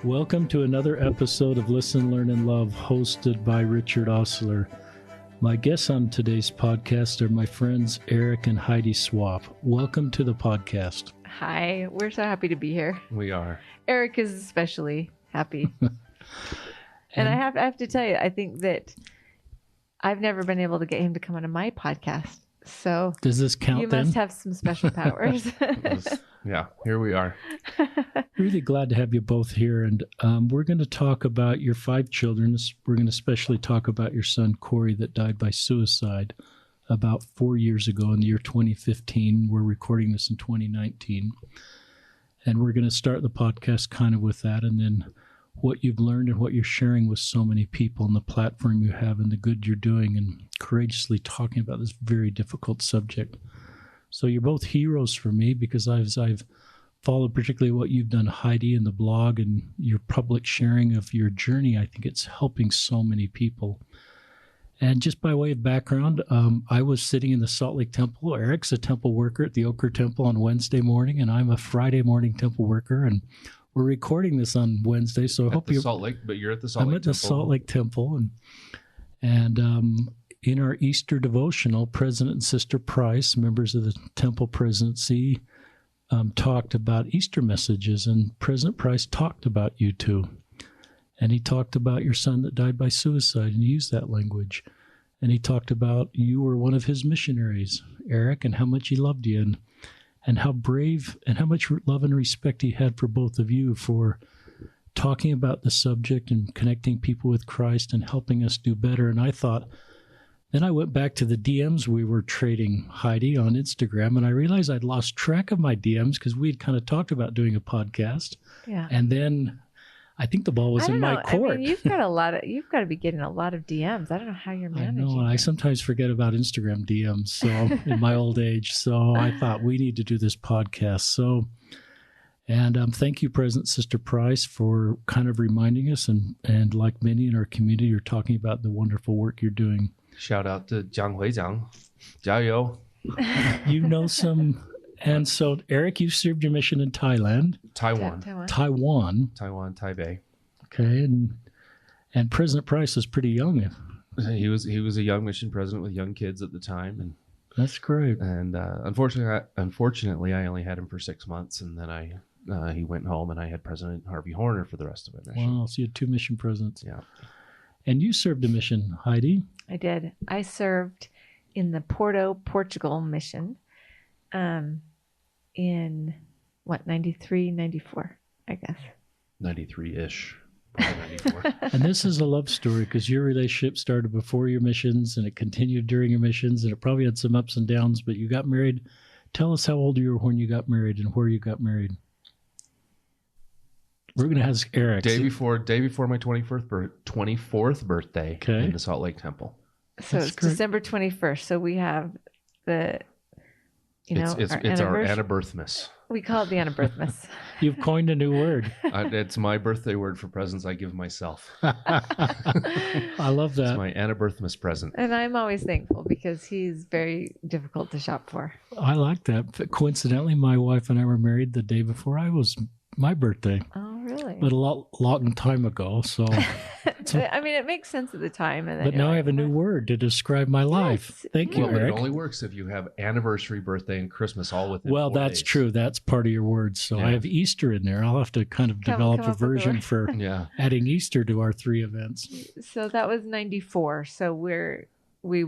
Welcome to another episode of Listen, Learn, and Love, hosted by Richard Osler. My guests on today's podcast are my friends Eric and Heidi Swapp. Welcome to the podcast. Hi, we're so happy to be here. We are. Eric is especially happy. and I have to tell you, I think that I've never been able to get him to come onto my podcast. So does this count? You then? Must have some special powers. Yeah, here we are. Really glad to have you both here. And we're going to talk about your 5 children. We're going to especially talk about your son, Cory, that died by suicide about 4 years ago in the year 2015. We're recording this in 2019. And we're going to start the podcast kind of with that, and then what you've learned and what you're sharing with so many people and the platform you have and the good you're doing and courageously talking about this very difficult subject. So you're both heroes for me because I've followed particularly what you've done, Heidi, in the blog and your public sharing of your journey. I think it's helping so many people. And just by way of background, I was sitting in the Salt Lake Temple. Eric's a temple worker at the Ochre Temple on Wednesday morning, and I'm a Friday morning temple worker. And we're recording this on Wednesday, so I hope you're Salt Lake. But you're at the Salt Lake Temple. I'm at the Salt Lake Temple, and in our Easter devotional, President and Sister Price, members of the Temple Presidency, talked about Easter messages, and President Price talked about you two. And he talked about your son that died by suicide, and he used that language. And he talked about you were one of his missionaries, Eric, and how much he loved you, and how brave and how much love and respect he had for both of you for talking about the subject and connecting people with Christ and helping us do better. And I thought, then I went back to the DMs we were trading, Heidi, on Instagram, and I realized I'd lost track of my DMs because we'd kind of talked about doing a podcast. Yeah. And then I think the ball was in my court. I mean, you've got to be getting a lot of DMs. I don't know how you're managing. I know, and I sometimes forget about Instagram DMs. So in my old age, so I thought we need to do this podcast. So, and thank you, President Sister Price, for kind of reminding us, and like many in our community, you're talking about the wonderful work you're doing. Shout out to Jiang Huijiang. 加油. You know some. And so, Eric, you served your mission in Thailand. Taiwan, Taipei. Okay, and President Price was pretty young. He was a young mission president with young kids at the time, and that's great. And unfortunately, I only had him for 6 months, and then he went home, and I had President Harvey Horner for the rest of my mission. Wow, so you had 2 mission presidents. Yeah. And you served a mission, Heidi. I did. I served in the Porto, Portugal mission. In 93, 94, I guess. 93-ish. Probably 94. And this is a love story because your relationship started before your missions and it continued during your missions, and it probably had some ups and downs, but you got married. Tell us how old you were when you got married and where you got married. We're going to ask Eric. Day before my 24th birthday in the Salt Lake Temple. So it's December 21st. So we have the... It's our Annabirthmas. We call it the Annabirthmas. You've coined a new word. It's my birthday word for presents I give myself. I love that. It's my Annabirthmas present. And I'm always thankful because he's very difficult to shop for. I like that. Coincidentally, my wife and I were married the day before my birthday. Oh, really? But a long time ago. So, I mean, it makes sense at the time. And then but now I have a new word to describe my life. Yes, Thank you, Eric. It only works if you have anniversary, birthday, and Christmas all within 4 that's days. True. That's part of your words. So I have Easter in there. I'll have to kind of develop a version for adding Easter to our 3 events. So that was 94. So we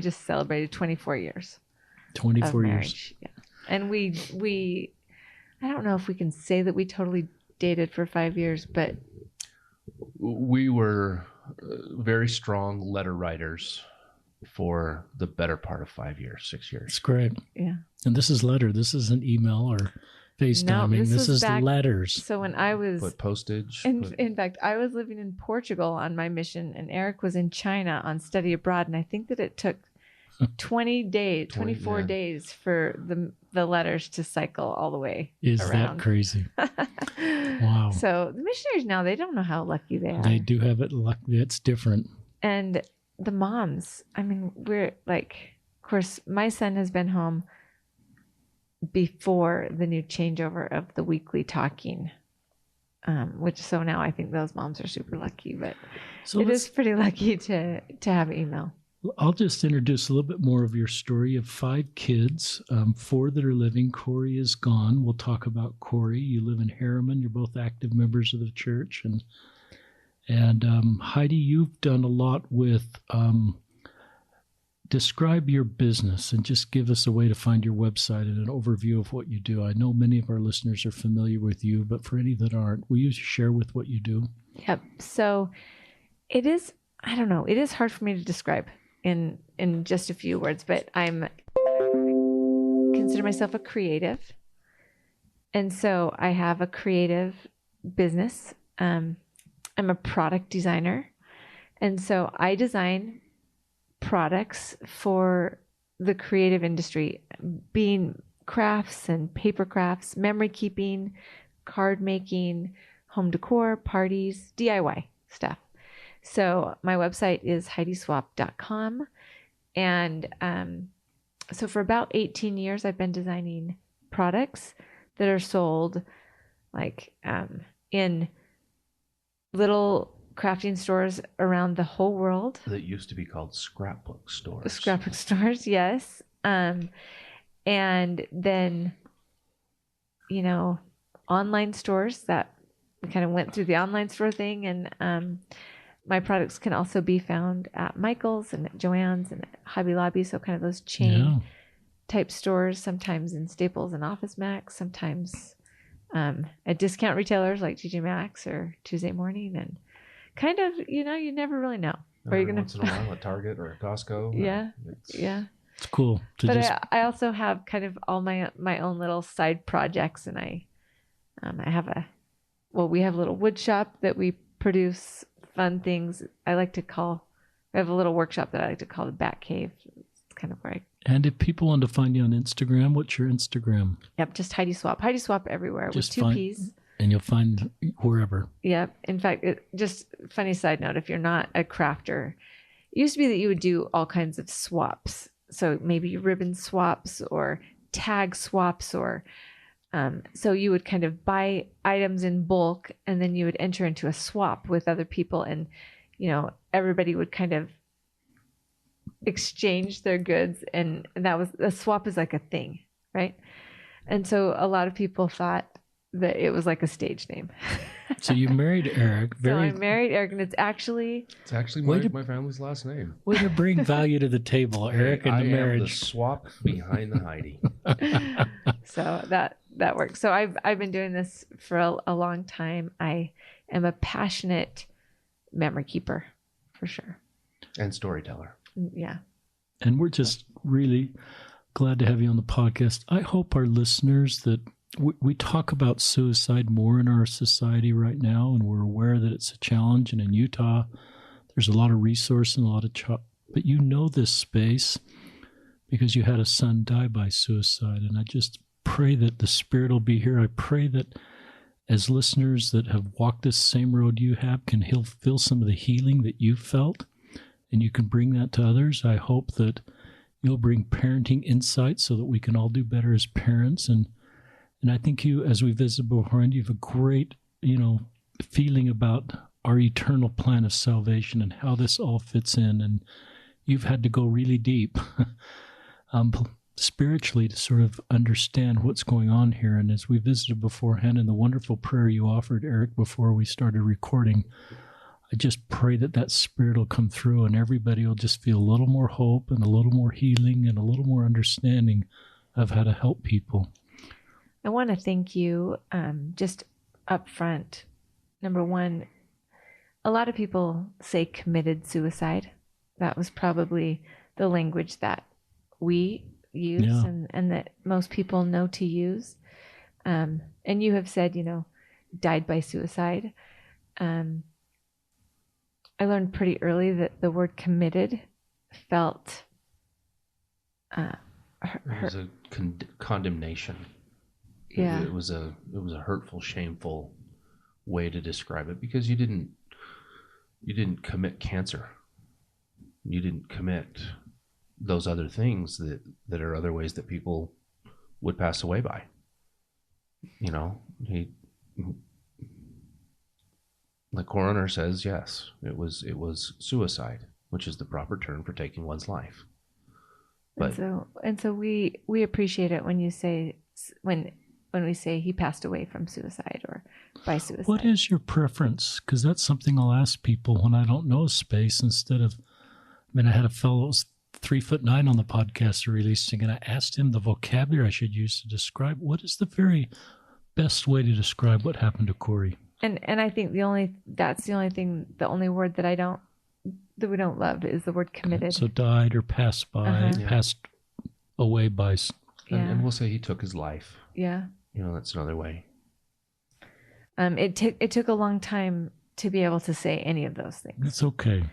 just celebrated 24 years. 24 years. Yeah. And we I don't know if we can say that we totally dated for 5 years, but we were very strong letter writers for the better part of 5 years, 6 years. It's great. Yeah. And this is letter. This isn't email or FaceTiming. No, this is letters. So when I was... Put postage. In fact, I was living in Portugal on my mission, and Eric was in China on study abroad, and I think that it took 24 days for the letters to cycle all the way around. That crazy? Wow. So the missionaries now, they don't know how lucky they are. They do have it lucky. It's different. And the moms, I mean, we're like, of course, my son has been home before the new changeover of the weekly talking which so now I think those moms are super lucky, but So it is pretty lucky to have email. I'll just introduce a little bit more of your story. You have 5 kids, 4 that are living. Cory is gone. We'll talk about Cory. You live in Harriman. You're both active members of the church. And Heidi, you've done a lot with describe your business and just give us a way to find your website and an overview of what you do. I know many of our listeners are familiar with you, but for any that aren't, will you share with what you do? Yep. So it is, I don't know, it is hard for me to describe in just a few words, but I consider myself a creative. And so I have a creative business. I'm a product designer. And so I design products for the creative industry, being crafts and paper crafts, memory keeping, card making, home decor, parties, DIY stuff. So my website is HeidiSwapp.com. And so for about 18 years, I've been designing products that are sold like in little crafting stores around the whole world. That used to be called scrapbook stores. Scrapbook stores, yes. And then, online stores that kind of went through the online store thing. And my products can also be found at Michael's and at Joann's and at Hobby Lobby. So kind of those chain type stores, sometimes in Staples and Office Max, sometimes at discount retailers like TJ Maxx or Tuesday Morning, and kind of, you never really know where you're gonna. Once in a while at Target or at Costco. Yeah. It's cool. I also have kind of all my own little side projects, and I have we have a little wood shop that we produce fun things. We have a little workshop that I like to call the Bat Cave. It's kind of where I. And if people want to find you on Instagram, what's your Instagram? Yep, just Heidi Swapp. Heidi Swapp everywhere with 2 P's. And you'll find wherever. Yep. In fact, just funny side note, if you're not a crafter, it used to be that you would do all kinds of swaps. So maybe ribbon swaps or tag swaps, or so you would kind of buy items in bulk and then you would enter into a swap with other people, and everybody would kind of exchange their goods, and that was a swap is like a thing, right? And so a lot of people thought that it was like a stage name. So you married Eric. So I married Eric, and it's actually my family's last name. Way to bring value to the table, Eric, and the marriage. I am the swap behind the Heidi. So that works. So I've been doing this for a long time. I am a passionate memory keeper, for sure, and storyteller. Yeah. And we're just really glad to have you on the podcast. I hope our listeners that we talk about suicide more in our society right now, and we're aware that it's a challenge. And in Utah, there's a lot of resource and a lot of but this space because you had a son die by suicide. And I just pray that the Spirit will be here. I pray that as listeners that have walked this same road you have can feel some of the healing that you felt, and you can bring that to others. I hope that you'll bring parenting insight so that we can all do better as parents. And I think you, as we visited beforehand, you have a great, feeling about our eternal plan of salvation and how this all fits in. And you've had to go really deep spiritually to sort of understand what's going on here. And as we visited beforehand, in the wonderful prayer you offered, Eric, before we started recording, I just pray that Spirit will come through and everybody will just feel a little more hope and a little more healing and a little more understanding of how to help people. I want to thank you just up front. Number one, a lot of people say committed suicide. That was probably the language that we use and that most people know to use. And you have said, died by suicide. I learned pretty early that the word committed felt it was a condemnation. Yeah. It was a hurtful, shameful way to describe it, because you didn't commit cancer. You didn't commit those other things that are other ways that people would pass away by. The coroner says yes, it was suicide, which is the proper term for taking one's life. But and so we appreciate it when you say when we say he passed away from suicide or by suicide. What is your preference? Because that's something I'll ask people when I don't know a space. Instead of, I had a fellow who was 3'9" on the podcast releasing, and I asked him the vocabulary I should use to describe what is the very best way to describe what happened to Cory. And I think the only word that we don't love is the word committed. So died or passed by, passed away by. And we'll say he took his life. Yeah. That's another way. It took a long time to be able to say any of those things. It's okay.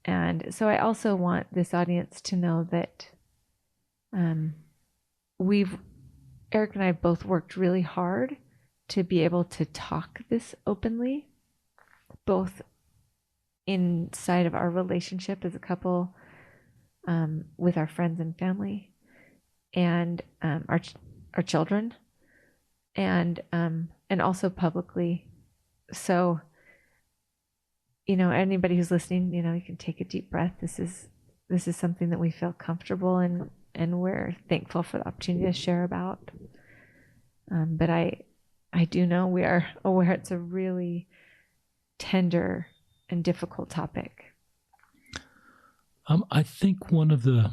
And so I also want this audience to know that Eric and I both worked really hard to be able to talk this openly, both inside of our relationship as a couple, with our friends and family, and our children, and also publicly. So, anybody who's listening, you can take a deep breath. This is something that we feel comfortable in, and we're thankful for the opportunity to share about. But I do know we are aware it's a really tender and difficult topic. I think to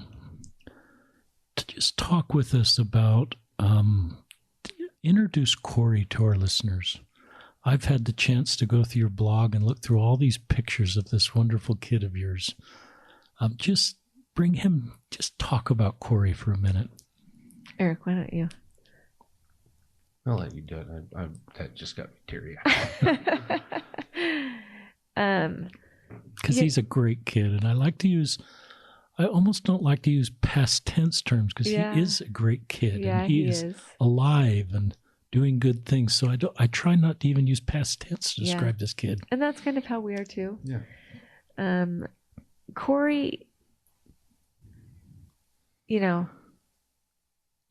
just talk with us about, introduce Cory to our listeners. I've had the chance to go through your blog and look through all these pictures of this wonderful kid of yours. Just talk about Cory for a minute. Eric, why don't you? I'll let you do it. That just got me teary. Because he's a great kid, and I almost don't like to use past tense terms because he is a great kid, and he is alive and doing good things. So I try not to even use past tense to describe this kid. And that's kind of how we are too. Yeah. Cory,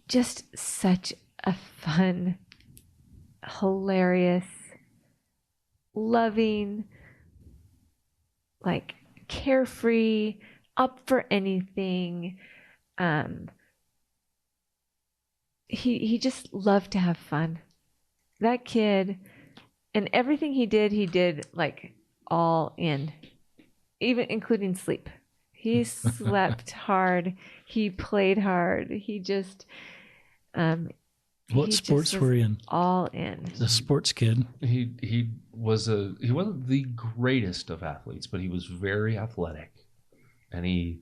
just such a fun, hilarious, loving, carefree, up for anything. He just loved to have fun. That kid, and everything he did all in, even including sleep. He slept hard. He played hard. He just what sports were he in? All in. The sports kid. He wasn't the greatest of athletes, but he was very athletic. And we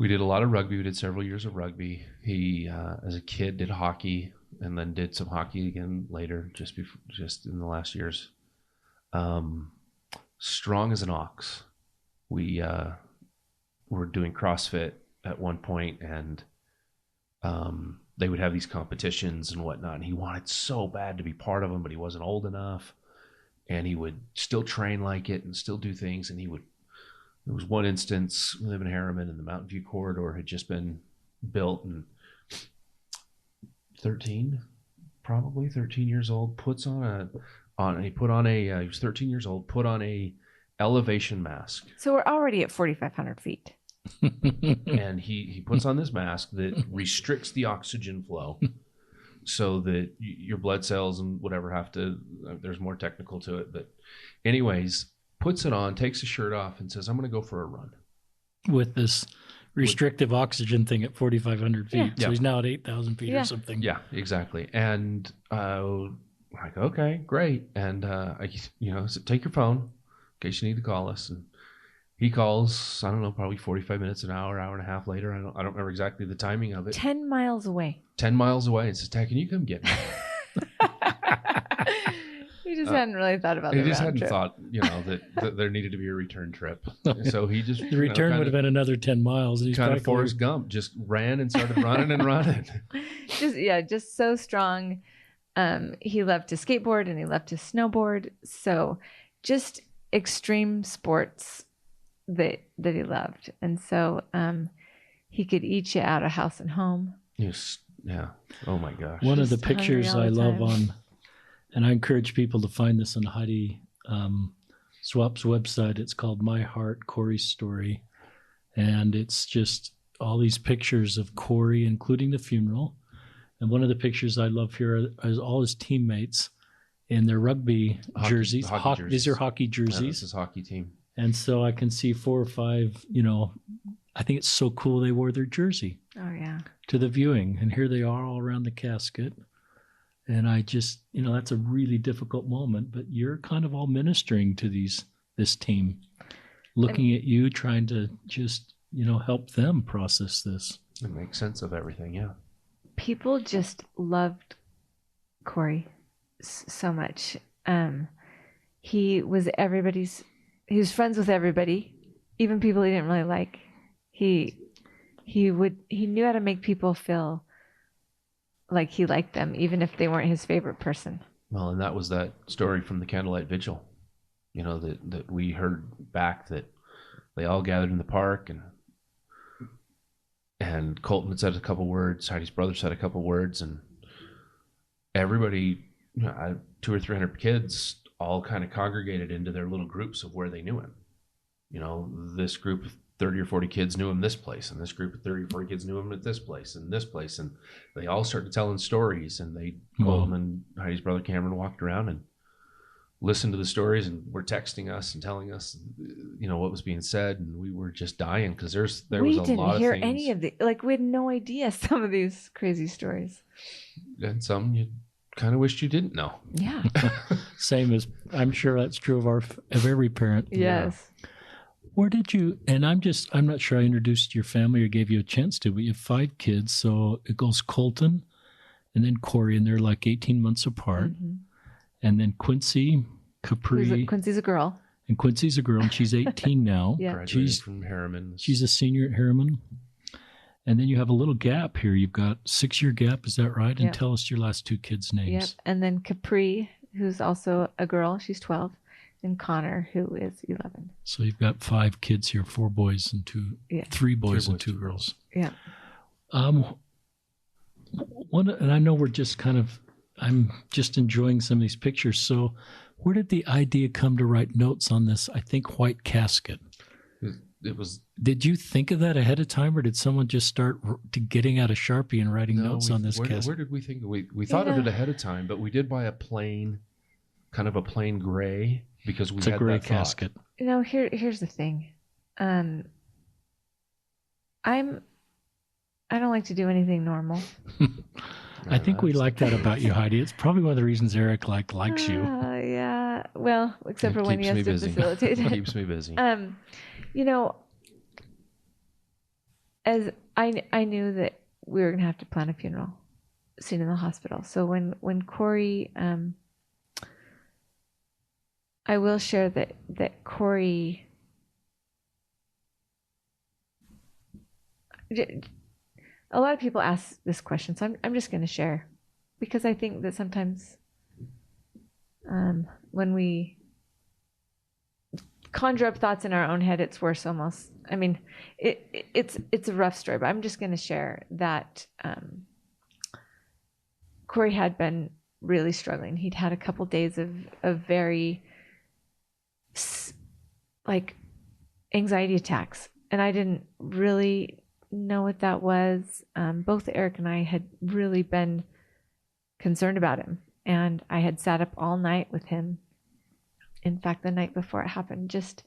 did a lot of rugby. We did several years of rugby. He, as a kid, did hockey and then did some hockey again later, just in the last years. Strong as an ox. We were doing CrossFit at one point, and they would have these competitions and whatnot. And he wanted so bad to be part of them, but he wasn't old enough. And he would still train like it and still do things. And there was one instance, we live in Harriman, and the Mountain View corridor had just been built, and 13 years old, he was 13 years old, put on a elevation mask. So we're already at 4,500 feet. And he puts on this mask that restricts the oxygen flow so that your blood cells and whatever there's more technical to it. But anyways, puts it on, takes his shirt off, and says, I'm going to go for a run. With this restrictive oxygen thing at 4,500 feet. Yeah. So he's now at 8,000 feet or something. Yeah, exactly. And okay, great. And I said, take your phone in case you need to call us. And he calls, I don't know, probably 45 minutes, an hour and a half later. I don't remember exactly the timing of it. 10 miles away. 10 miles away. And says, Dad, can you come get me? He just hadn't really thought about that. He just hadn't thought, that there needed to be a return trip. So he just the return would have been another 10 miles. He's kind of Forrest Gump, just ran and started running and running. Just so strong. He loved to skateboard and he loved to snowboard. So just extreme sports that he loved. And so he could eat you out of house and home. Yes. Yeah. Oh my gosh. One of the pictures I love and I encourage people to find this on Heidi Swapp's website. It's called My Heart, Cory's Story. And it's just all these pictures of Cory, including the funeral. And one of the pictures I love here is all his teammates in their rugby jerseys. Jerseys. These are hockey Yeah, jerseys. this is hockey team. And so I can see 4 or 5, I think it's so cool they wore their jersey Oh, yeah. to the viewing. And here they are all around the casket. And I just, that's a really difficult moment, but you're kind of all ministering to this team, looking at you, trying to just, help them process this. It makes sense of everything, yeah. People just loved Cory so much. He was friends with everybody, even people he didn't really like. He knew how to make people feel like he liked them, even if they weren't his favorite person. Well, and that was that story from the candlelight vigil, that we heard back, that they all gathered in the park, and Colton had said a couple words, Heidi's brother said a couple words, and everybody, 200 or 300 kids all kind of congregated into their little groups of where they knew him. This group of 30 or 40 kids knew him this place, and this group of 30 or 40 kids knew him at this place, and they all started telling stories, and Colton and Heidi's brother Cameron walked around and listened to the stories, and were texting us and telling us, what was being said, and we were just dying, because there was a lot of things. We didn't hear any of the, we had no idea some of these crazy stories. And some you kind of wished you didn't know. Yeah. Same as, I'm sure that's true of every parent. Yes. Yeah. Where did you, and I'm not sure I introduced your family or gave you a chance to, but you have 5 kids. So it goes Colton and then Cory, and they're like 18 months apart. Mm-hmm. And then Quincy, Capri. Quincy's a girl. And Quincy's a girl, and she's 18 now. Yeah. Graduated from Harriman. She's a senior at Harriman. And then you have a little gap here. You've got 6-year gap, is that right? And tell us your last 2 kids' names. Yep. And then Capri, who's also a girl, she's 12. And Connor, who is 11. So you've got 5 kids here, 4 boys and 3 boys and 2 girls. Yeah. And I know I'm just enjoying some of these pictures. So where did the idea come to write notes on this, I think, white casket? It was. Did you think of that ahead of time, or did someone just start getting out a Sharpie and writing notes on this casket? Where did we think? We thought of it ahead of time, but we did buy a plain gray, because we had a gray that casket. Here's the thing. I don't like to do anything normal. I think we like that about you, Heidi. It's probably one of the reasons Eric likes you. Yeah. Well, except for when he has to facilitate. It keeps me busy. As I knew that we were gonna have to plan a funeral scene in the hospital. So when Cory, I will share that Cory, a lot of people ask this question, so I'm just going to share, because I think that sometimes when we conjure up thoughts in our own head, it's worse almost. I mean, it's a rough story, but I'm just going to share that Cory had been really struggling. He'd had a couple days of very anxiety attacks, and I didn't really know what that was. Both Eric and I had really been concerned about him, and I had sat up all night with him. In fact, the night before it happened, just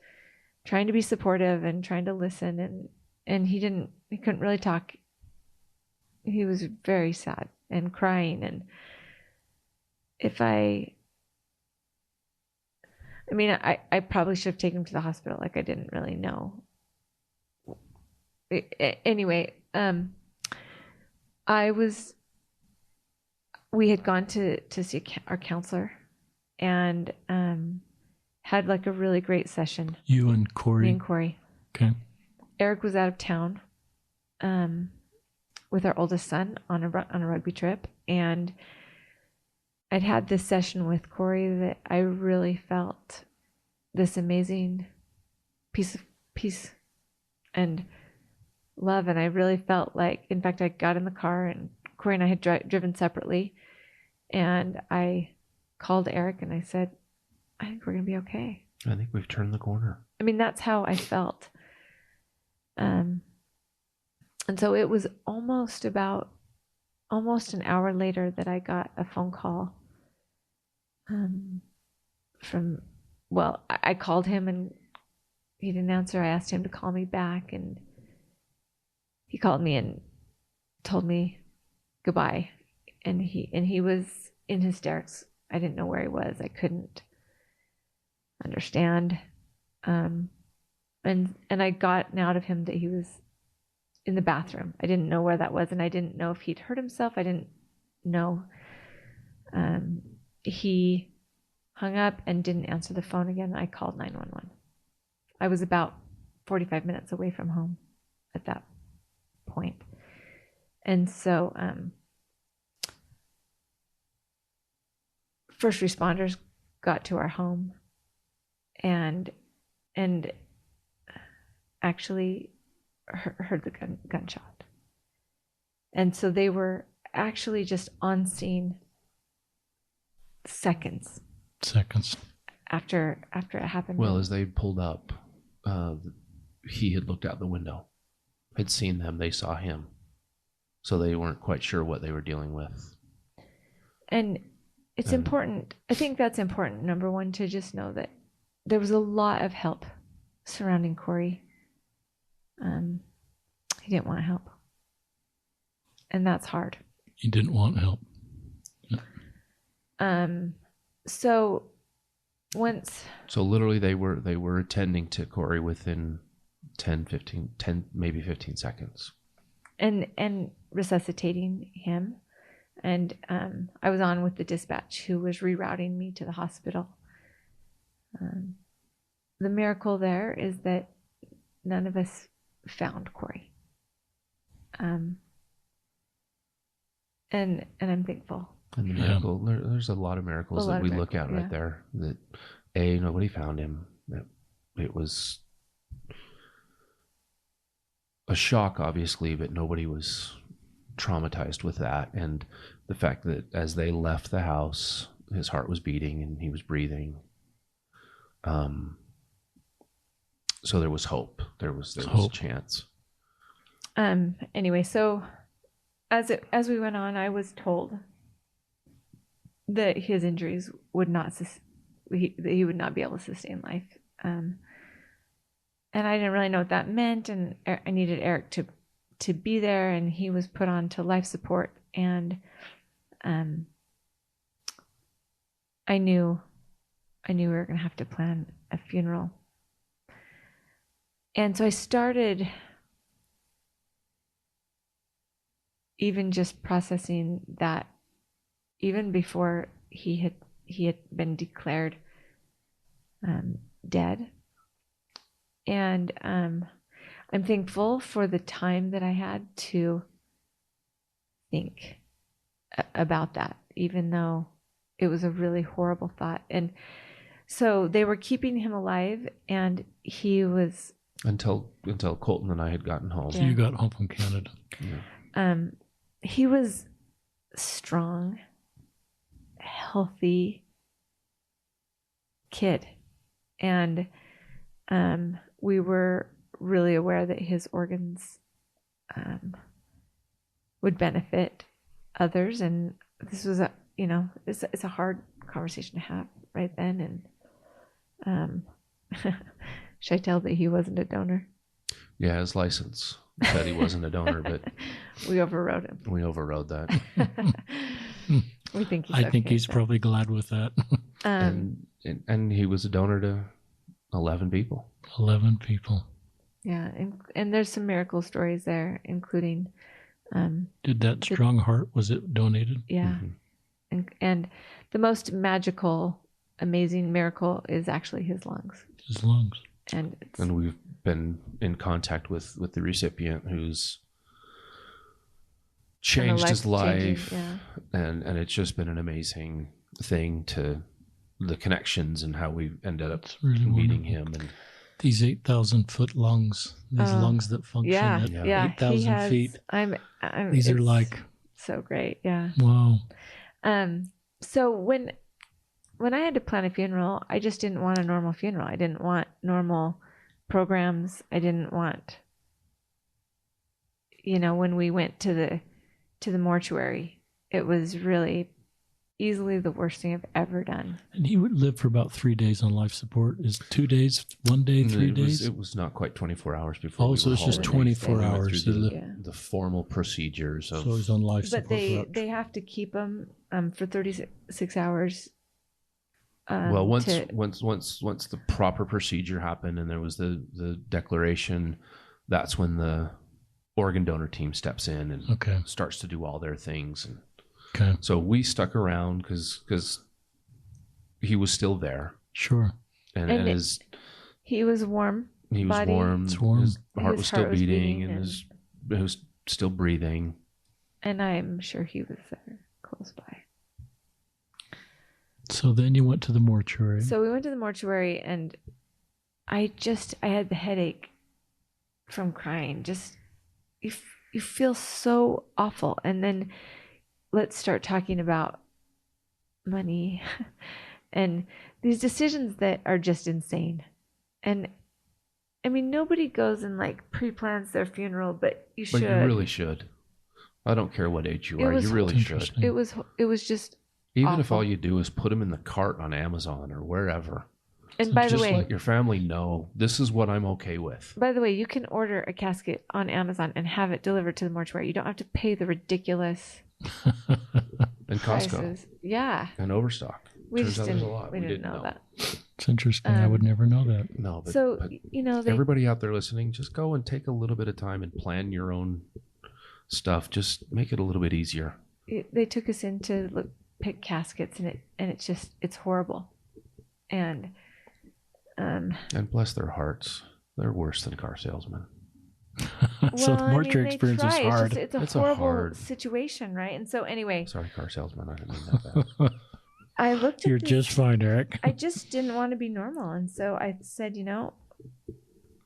trying to be supportive and trying to listen, and he couldn't really talk. He was very sad and crying, and I probably should have taken him to the hospital. I didn't really know. Anyway, we had gone to see our counselor, and had a really great session. You and Cory? Me and Cory. Okay. Eric was out of town with our oldest son on a rugby trip, and I'd had this session with Cory that I really felt this amazing peace and love, and I really felt in fact, I got in the car, and Cory and I had driven separately, and I called Eric and I said, I think we're going to be okay. I think we've turned the corner. I mean, that's how I felt. And so it was almost an hour later that I got a phone call I called him and he didn't answer. I asked him to call me back, and he called me and told me goodbye. And he was in hysterics. I didn't know where he was. I couldn't understand. And I got out of him that he was in the bathroom. I didn't know where that was, and I didn't know if he'd hurt himself. I didn't know. He hung up and didn't answer the phone again. I called 911. I was about 45 minutes away from home at that point. And so first responders got to our home and actually heard the gunshot. And so they were actually just on scene seconds after it happened. Well, as they pulled up, he had looked out the window, had seen them, they saw him. So they weren't quite sure what they were dealing with. And it's important. I think that's important, number one, to just know that there was a lot of help surrounding Cory. He didn't want help. And that's hard. He didn't want help. So literally they were attending to Cory within 10 maybe 15 seconds. And resuscitating him. And I was on with the dispatch who was rerouting me to the hospital. The miracle there is that none of us found Cory. And I'm thankful. And the miracle, there's a lot of miracles that we look at right there. That nobody found him. That it was a shock, obviously, but nobody was traumatized with that. And the fact that as they left the house, his heart was beating and he was breathing. So there was hope. There was a chance. Anyway, so as we went on, I was told that his injuries would not he would not be able to sustain life. And I didn't really know what that meant, and I needed Eric to be there, and he was put on to life support, and I knew we were going to have to plan a funeral. And so I started even just processing that even before he had been declared dead. And I'm thankful for the time that I had to think about that, even though it was a really horrible thought. And so they were keeping him alive, and he was until Colton and I had gotten home. So you got home from Canada. Yeah. He was strong, healthy kid, and we were really aware that his organs would benefit others, and this was it's a hard conversation to have right then. And should I tell that he wasn't a donor? Yeah, his license said he wasn't a donor, but we overrode him. We overrode that. We think he's I think he's probably glad with that. And he was a donor to 11 people. 11 people. Yeah, and there's some miracle stories there, including. Did that strong heart, was it donated? Yeah, mm-hmm. and the most magical, amazing miracle is actually his lungs. His lungs. And we've been in contact with the recipient who's changed his life, and it's just been an amazing thing to the connections and how we ended up really meeting him. And these 8,000-foot lungs, these lungs that function at 8,000 feet. These are like so great, yeah. Wow. So when when I had to plan a funeral, I just didn't want a normal funeral. I didn't want normal programs. I didn't want, when we went to the mortuary, it was really easily the worst thing I've ever done. And he would live for about 3 days on life support. Is 2 days, 1 day, 3 days? It was not quite 24 hours before. Oh, so it's just 24 hours. The formal procedures of. So he's on life support. But they have to keep him for 36 hours. Well, once the proper procedure happened and there was the declaration, that's when the organ donor team steps in and starts to do all their things. And so we stuck around because he was still there. Sure. And he was warm. He was body. warm. It's warm. His heart was still beating and he was still breathing. And I'm sure he was there close by. So then you went to the mortuary. So we went to the mortuary, and I had the headache from crying. Just you feel so awful. And then let's start talking about money and these decisions that are just insane. And I mean, nobody goes and like pre-plans their funeral, but you should. But you really should. I don't care what age you are. You really should. It was just even awful. If all you do is put them in the cart on Amazon or wherever. And by the way, just let your family know this is what I'm okay with. By the way, you can order a casket on Amazon and have it delivered to the mortuary. You don't have to pay the ridiculous and Costco. Prices. Yeah. And Overstock. We didn't know that. It's interesting. I would never know that. No, but, so but everybody out there listening, just go and take a little bit of time and plan your own stuff. Just make it a little bit easier. They took us in to pick caskets, and it's horrible. And bless their hearts, they're worse than car salesmen. So the mortuary experience was hard. It's a horrible situation, right? And so anyway. Sorry, car salesman. I didn't mean that. I looked at You're just fine, Eric. I just didn't want to be normal. And so I said,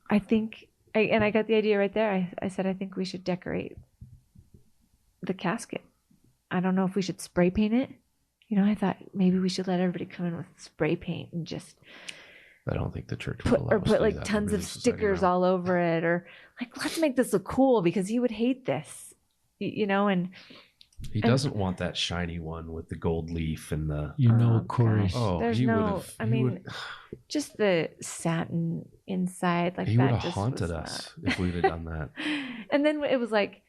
I think, and I got the idea right there. I said, I think we should decorate the casket. I don't know if we should spray paint it. I thought maybe we should let everybody come in with spray paint and just. I don't think the church would put like tons of stickers all over it, or like, let's make this look cool because he would hate this, and he doesn't want that shiny one with the gold leaf and the Cory. Just the satin inside, like he that would have just haunted us if we'd have done that. And then it was like,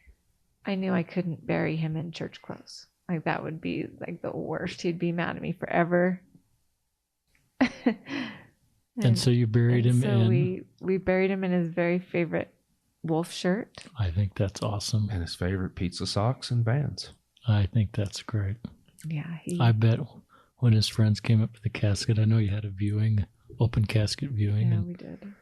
I knew I couldn't bury him in church clothes. Like that would be like the worst. He'd be mad at me forever. And so you buried him in. We buried him in his very favorite wolf shirt. I think that's awesome. And his favorite pizza socks and Vans. I think that's great. Yeah. I bet when his friends came up to the casket, I know you had a open casket viewing. Yeah, we did.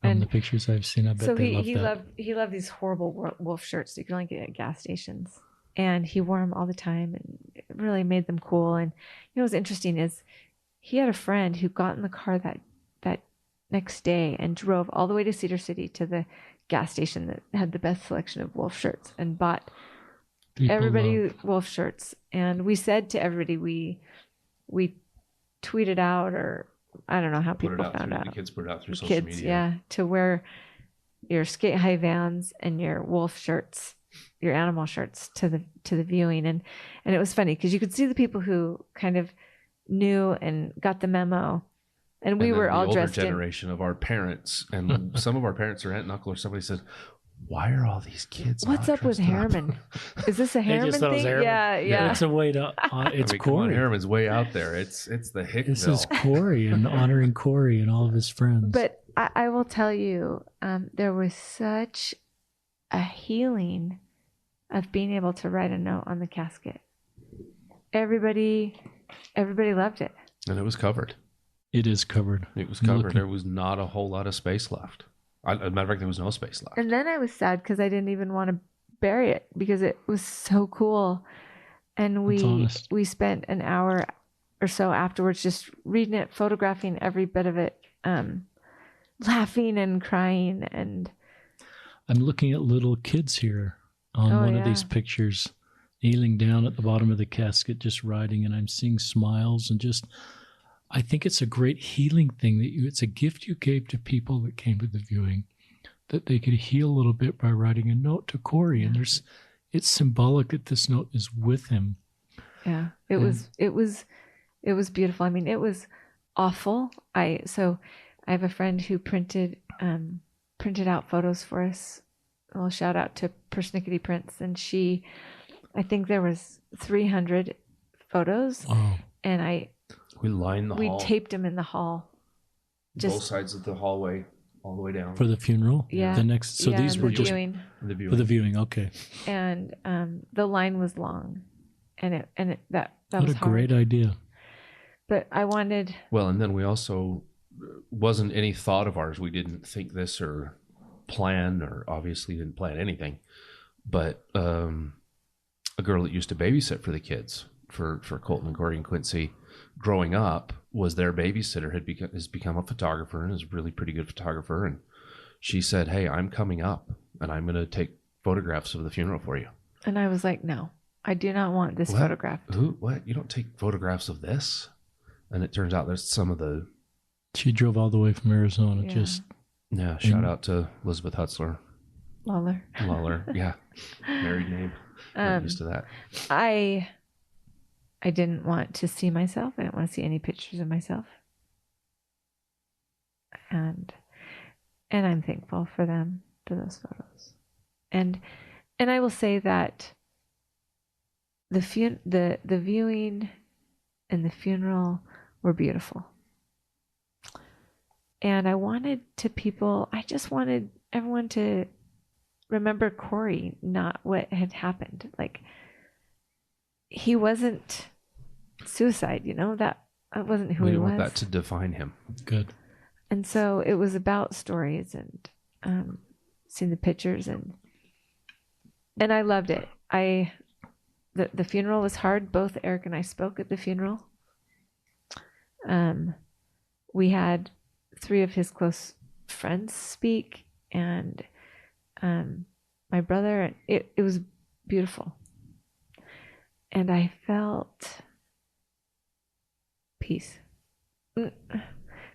From the pictures I've seen, I bet so they loved that. He loved these horrible wolf shirts that you can only get at gas stations. And he wore them all the time, and it really made them cool. And what's interesting is he had a friend who got in the car that next day and drove all the way to Cedar City to the gas station that had the best selection of wolf shirts and bought everybody wolf shirts. And we said to everybody, we tweeted out, or I don't know how people found out. The kids put it out through social media. Yeah, to wear your skate high Vans and your wolf shirts, your animal shirts to the viewing. And it was funny because you could see the people who kind of knew and got the memo. And we were all dressed in. The older generation of our parents, and some of our parents or aunt and uncle or somebody said, "Why are all these kids? What's up with Harriman? Is this a Harriman thing? Yeah. It's a way to. It's Cory. Harriman's way out there. It's the Hickville. This is Cory and honoring Cory and all of his friends. But I will tell you, there was such a healing of being able to write a note on the casket. Everybody loved it, and it was covered. It is covered. It was covered. There was not a whole lot of space left. As a matter of fact, there was no space left. And then I was sad because I didn't even want to bury it because it was so cool. And we spent an hour or so afterwards just reading it, photographing every bit of it, laughing and crying. And I'm looking at little kids here on one of these pictures, kneeling down at the bottom of the casket, just writing, and I'm seeing smiles and just I think it's a great healing thing it's a gift you gave to people that came to the viewing, that they could heal a little bit by writing a note to Cory. Yeah. And it's symbolic that this note is with him. Yeah, it was beautiful. I mean, it was awful. So I have a friend who printed out photos for us. Well, shout out to Persnickety Prints, and I think there was 300 photos, Wow. and we lined the hall. We taped them in the hall, both sides of the hallway, all the way down for the funeral. Yeah. These were just viewing. For the viewing. Okay. And the line was long, and that what was a hard. great idea. But I wanted. Well, and then we also wasn't any thought of ours. We didn't think this or plan, or obviously didn't plan anything. But a girl that used to babysit for the kids for Colton and Cory and Quincy, growing up, was their babysitter. Has become a photographer and is a really pretty good photographer. And she said, "Hey, I'm coming up, and I'm going to take photographs of the funeral for you." And I was like, "No, I do not want this photographed." What? You don't take photographs of this? And it turns out there's some of the. She drove all the way from Arizona. Yeah. Shout out to Elizabeth Hutzler. Lawler. Yeah. Married name. Not used to that. I didn't want to see myself. I didn't want to see any pictures of myself. And I'm thankful for those photos. And I will say that the viewing and the funeral were beautiful. And I just wanted everyone to remember Cory, not what had happened. Like, he wasn't suicide, that wasn't who he was. We want that to define him. Good. And so it was about stories and seeing the pictures, and I loved it. The funeral was hard. Both Eric and I spoke at the funeral. We had 3 of his close friends speak, and my brother. It was beautiful, and I felt peace.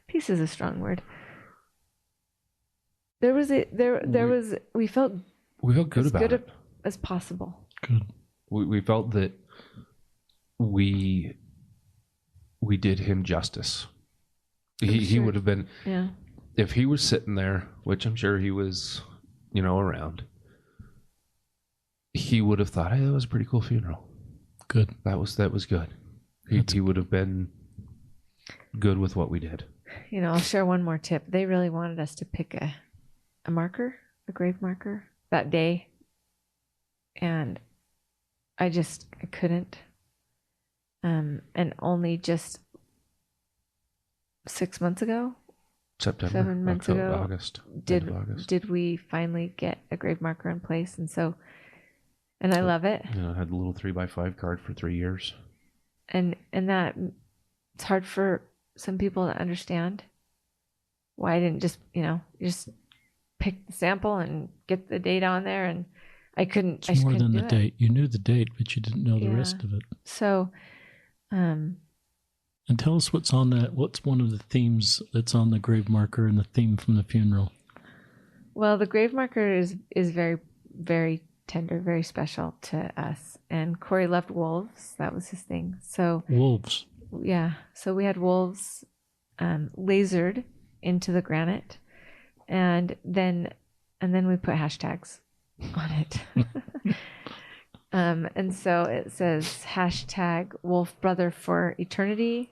Peace is a strong word. We felt good about it as possible. Good. We felt that we did him justice. He would have been, if he was sitting there, which I'm sure he was, around, he would have thought, "Hey, that was a pretty cool funeral. Good. That was good." He would have been good with what we did. I'll share one more tip. They really wanted us to pick a marker, a grave marker that day. And I couldn't. And only just 6 months ago, September, 7 months ago, August, did we finally get a grave marker in place. And I love it. I had a little 3x5 card for 3 years. And that it's hard for some people to understand why I didn't just pick the sample and get the date on there. And I couldn't. It's more than the date. You knew the date, but you didn't know the rest of it. So, and tell us what's on that. What's one of the themes that's on the grave marker and the theme from the funeral? Well, the grave marker is very, very tender, very special to us. And Cory loved wolves. That was his thing. So wolves. Yeah. So we had wolves lasered into the granite, and then we put hashtags on it. And so it says hashtag Wolf Brother for Eternity,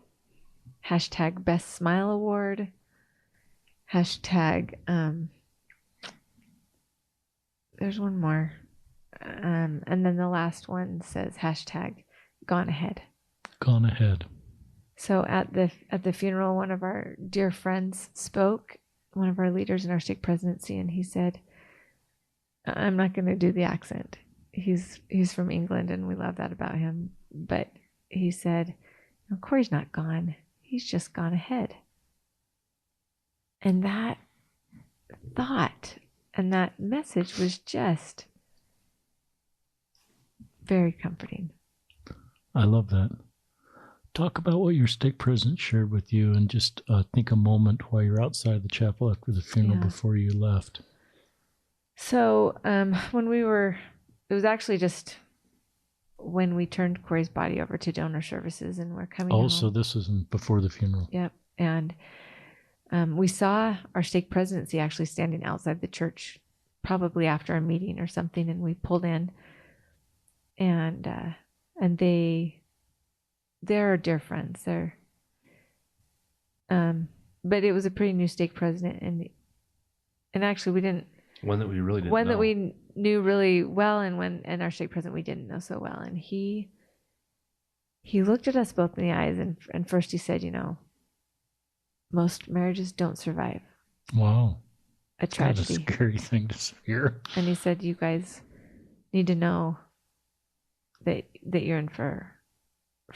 hashtag Best Smile Award, hashtag there's one more, and then the last one says hashtag Gone Ahead. Gone Ahead. So at the funeral, one of our dear friends spoke, one of our leaders in our stake presidency, and he said, "I'm not going to do the accent. He's from England, and we love that about him. But he said, no, Cory's not gone. He's just gone ahead." And that thought and that message was just very comforting. I love that. talk about what your stake president shared with you, and just think a moment while you're outside the chapel after the funeral before you left. So when it was actually just when we turned Cory's body over to donor services and we're coming home. So this was before the funeral. Yep. And we saw our stake presidency actually standing outside the church, probably after a meeting or something, and we pulled in, and they're dear friends. But it was a pretty new stake president, and actually we didn't. One that we really didn't One know. that we knew really well, and our stake president we didn't know so well. And he looked at us both in the eyes, and first he said, most marriages don't survive. Wow. A tragedy. Kind of a scary thing to hear. And he said, you guys need to know that you're in for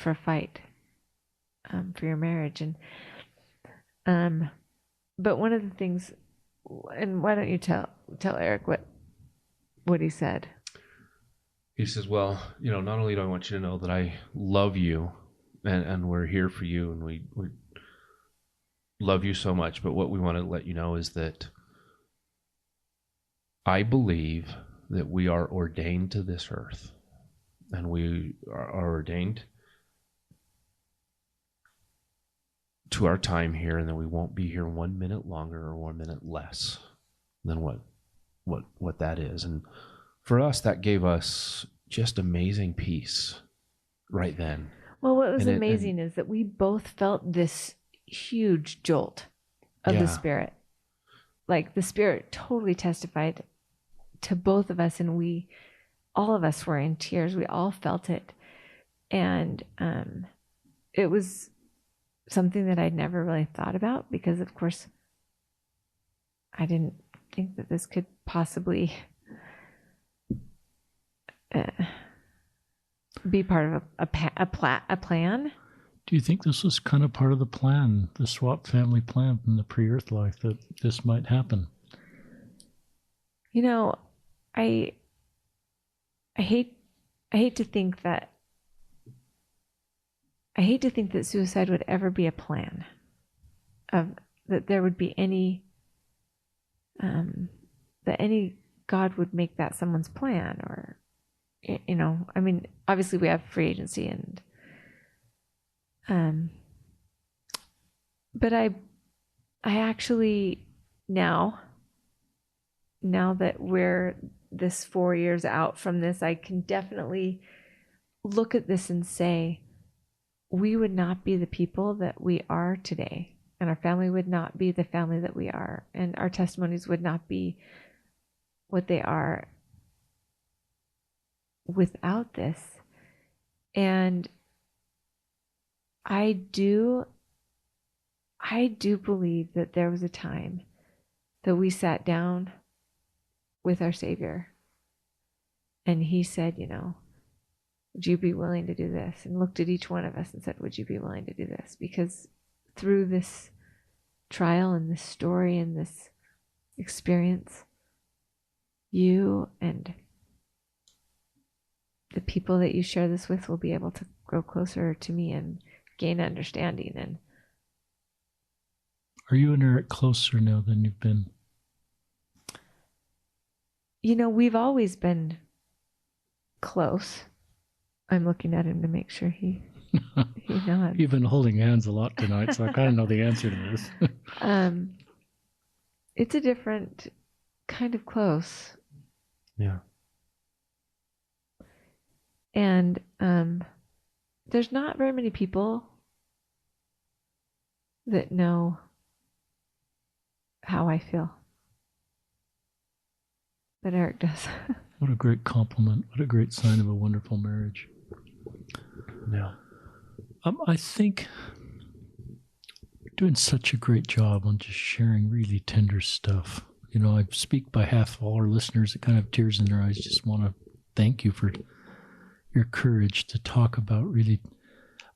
a fight for your marriage. And but one of the things, and why don't you tell Eric what he said? He says, well, not only do I want you to know that I love you and we're here for you and we love you so much, but what we want to let you know is that I believe that we are ordained to this earth, and we are ordained to our time here, and that we won't be here 1 minute longer or 1 minute less than what that is. And for us, that gave us just amazing peace right then. Well, what was amazing is that we both felt this huge jolt of the Spirit. Like the Spirit totally testified to both of us, and all of us were in tears. We all felt it. And it was something that I'd never really thought about, because of course I didn't think that this could possibly be part of a plan. Do you think this was kind of part of the plan, the Swapp family plan from the pre-earth life, that this might happen? I hate to think that suicide would ever be a plan, that there would be any that any God would make that someone's plan, or I mean, obviously we have free agency, and but I actually now that we're this 4 years out from this, I can definitely look at this and say, we would not be the people that we are today, and our family would not be the family that we are, and our testimonies would not be what they are without this. And I do believe that there was a time that we sat down with our Savior, and he said, would you be willing to do this? And looked at each one of us and said, would you be willing to do this? Because through this trial and this story and this experience, you and the people that you share this with will be able to grow closer to me and gain understanding. And are you and Eric closer now than you've been? We've always been close. I'm looking at him to make sure he nods. You've been holding hands a lot tonight, so I kind of know the answer to this. It's a different kind of close. Yeah. And there's not very many people that know how I feel, but Eric does. What a great compliment. What a great sign of a wonderful marriage. Yeah. I think you're doing such a great job on just sharing really tender stuff. I speak by half of all our listeners that kind of have tears in their eyes. Just want to thank you for your courage to talk about really.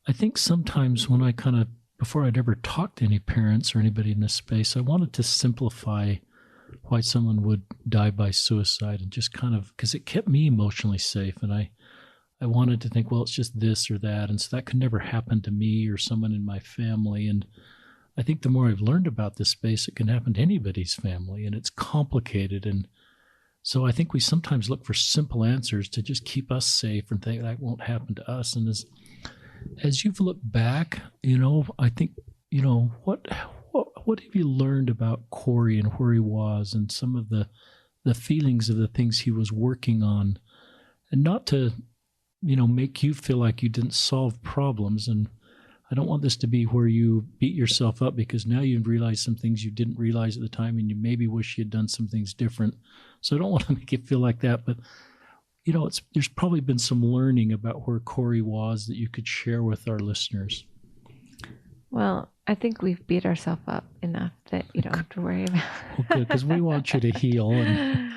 I think sometimes when before I'd ever talked to any parents or anybody in this space, I wanted to simplify why someone would die by suicide, and just kind of, because it kept me emotionally safe. And I I wanted to think, well, it's just this or that. And so that could never happen to me or someone in my family. And I think the more I've learned about this space, it can happen to anybody's family, and it's complicated. And so I think we sometimes look for simple answers to just keep us safe and think that won't happen to us. And as you've looked back, I think, what have you learned about Cory and where he was and some of the feelings of the things he was working on? And not to, make you feel like you didn't solve problems. And I don't want this to be where you beat yourself up because now you've realized some things you didn't realize at the time and you maybe wish you'd done some things different. So I don't want to make you feel like that, but there's probably been some learning about where Cory was that you could share with our listeners. Well, I think we've beat ourselves up enough that you don't have to worry about it. Well, good, because we want you to heal, and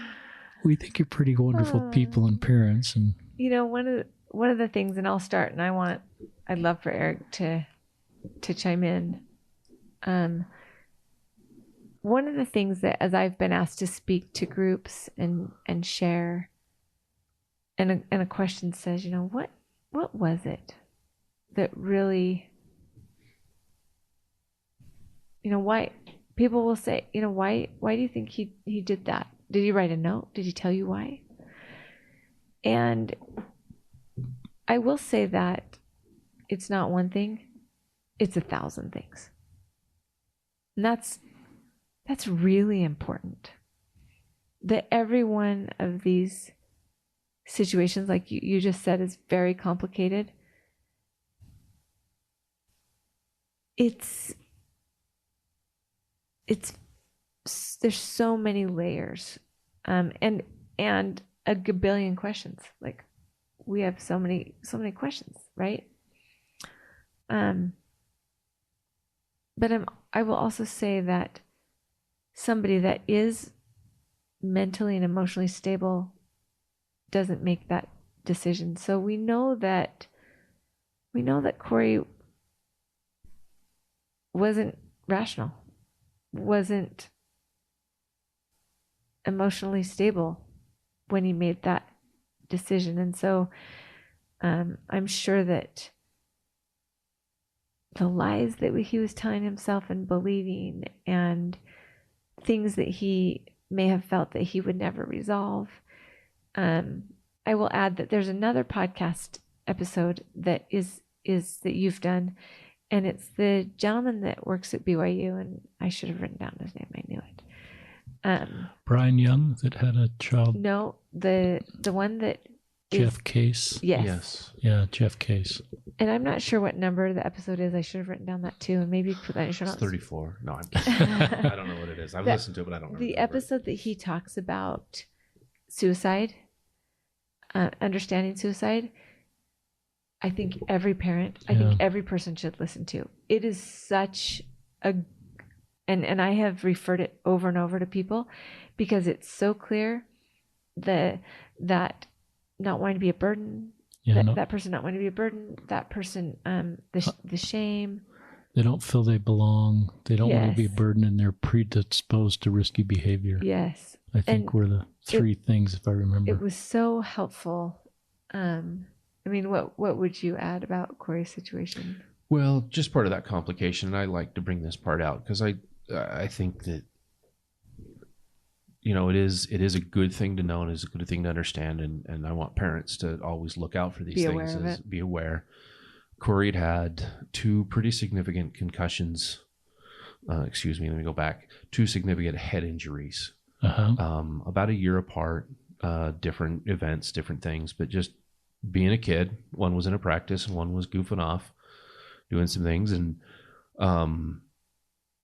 we think you're pretty wonderful people and parents. And one of the things, and I'll start, and I'd love for Eric to chime in. One of the things that, as I've been asked to speak to groups and share, and a question says, what was it that really, why people will say, why do you think he did that? Did he write a note? Did he tell you why? And I will say that it's not one thing, it's 1,000 things. And that's really important. That every one of these situations, like you just said, is very complicated. There's so many layers, and a gabillion questions. Like we have so many questions, right? But I will also say that somebody that is mentally and emotionally stable doesn't make that decision. So we know that Cory wasn't rational, wasn't emotionally stable when he made that decision. And so I'm sure that the lies that he was telling himself and believing, and things that he may have felt that he would never resolve. I will add that there's another podcast episode that is that you've done, and it's the gentleman that works at BYU, and I should have written down his name. I knew it. Brian Young, that had a child. No, the one that Jeff Case. Yes. Yeah, Jeff Case. And I'm not sure what number the episode is. I should have written down that too, and maybe put that in your show notes. It's 34. No, I'm kidding. I don't know what it is. I've listened to it, but I don't remember. The episode that he talks about suicide, understanding suicide, I think every parent, I think every person should listen to. It is such a, and I have referred it over and over to people because it's so clear that not wanting to be a burden, that person not wanting to be a burden, that person, the shame. They don't feel they belong. They don't want to be a burden, and they're predisposed to risky behavior. Yes. I think were the three things, if I remember. It was so helpful. What would you add about Cory's situation? Well, just part of that complication, and I like to bring this part out because I think that it is a good thing to know and is a good thing to understand, and I want parents to always look out for these things. Be aware. Cory had 2 pretty significant concussions. Let me go back. 2 significant head injuries. About a year apart. Different events, different things, but just being a kid. One was in a practice and one was goofing off, doing some things, and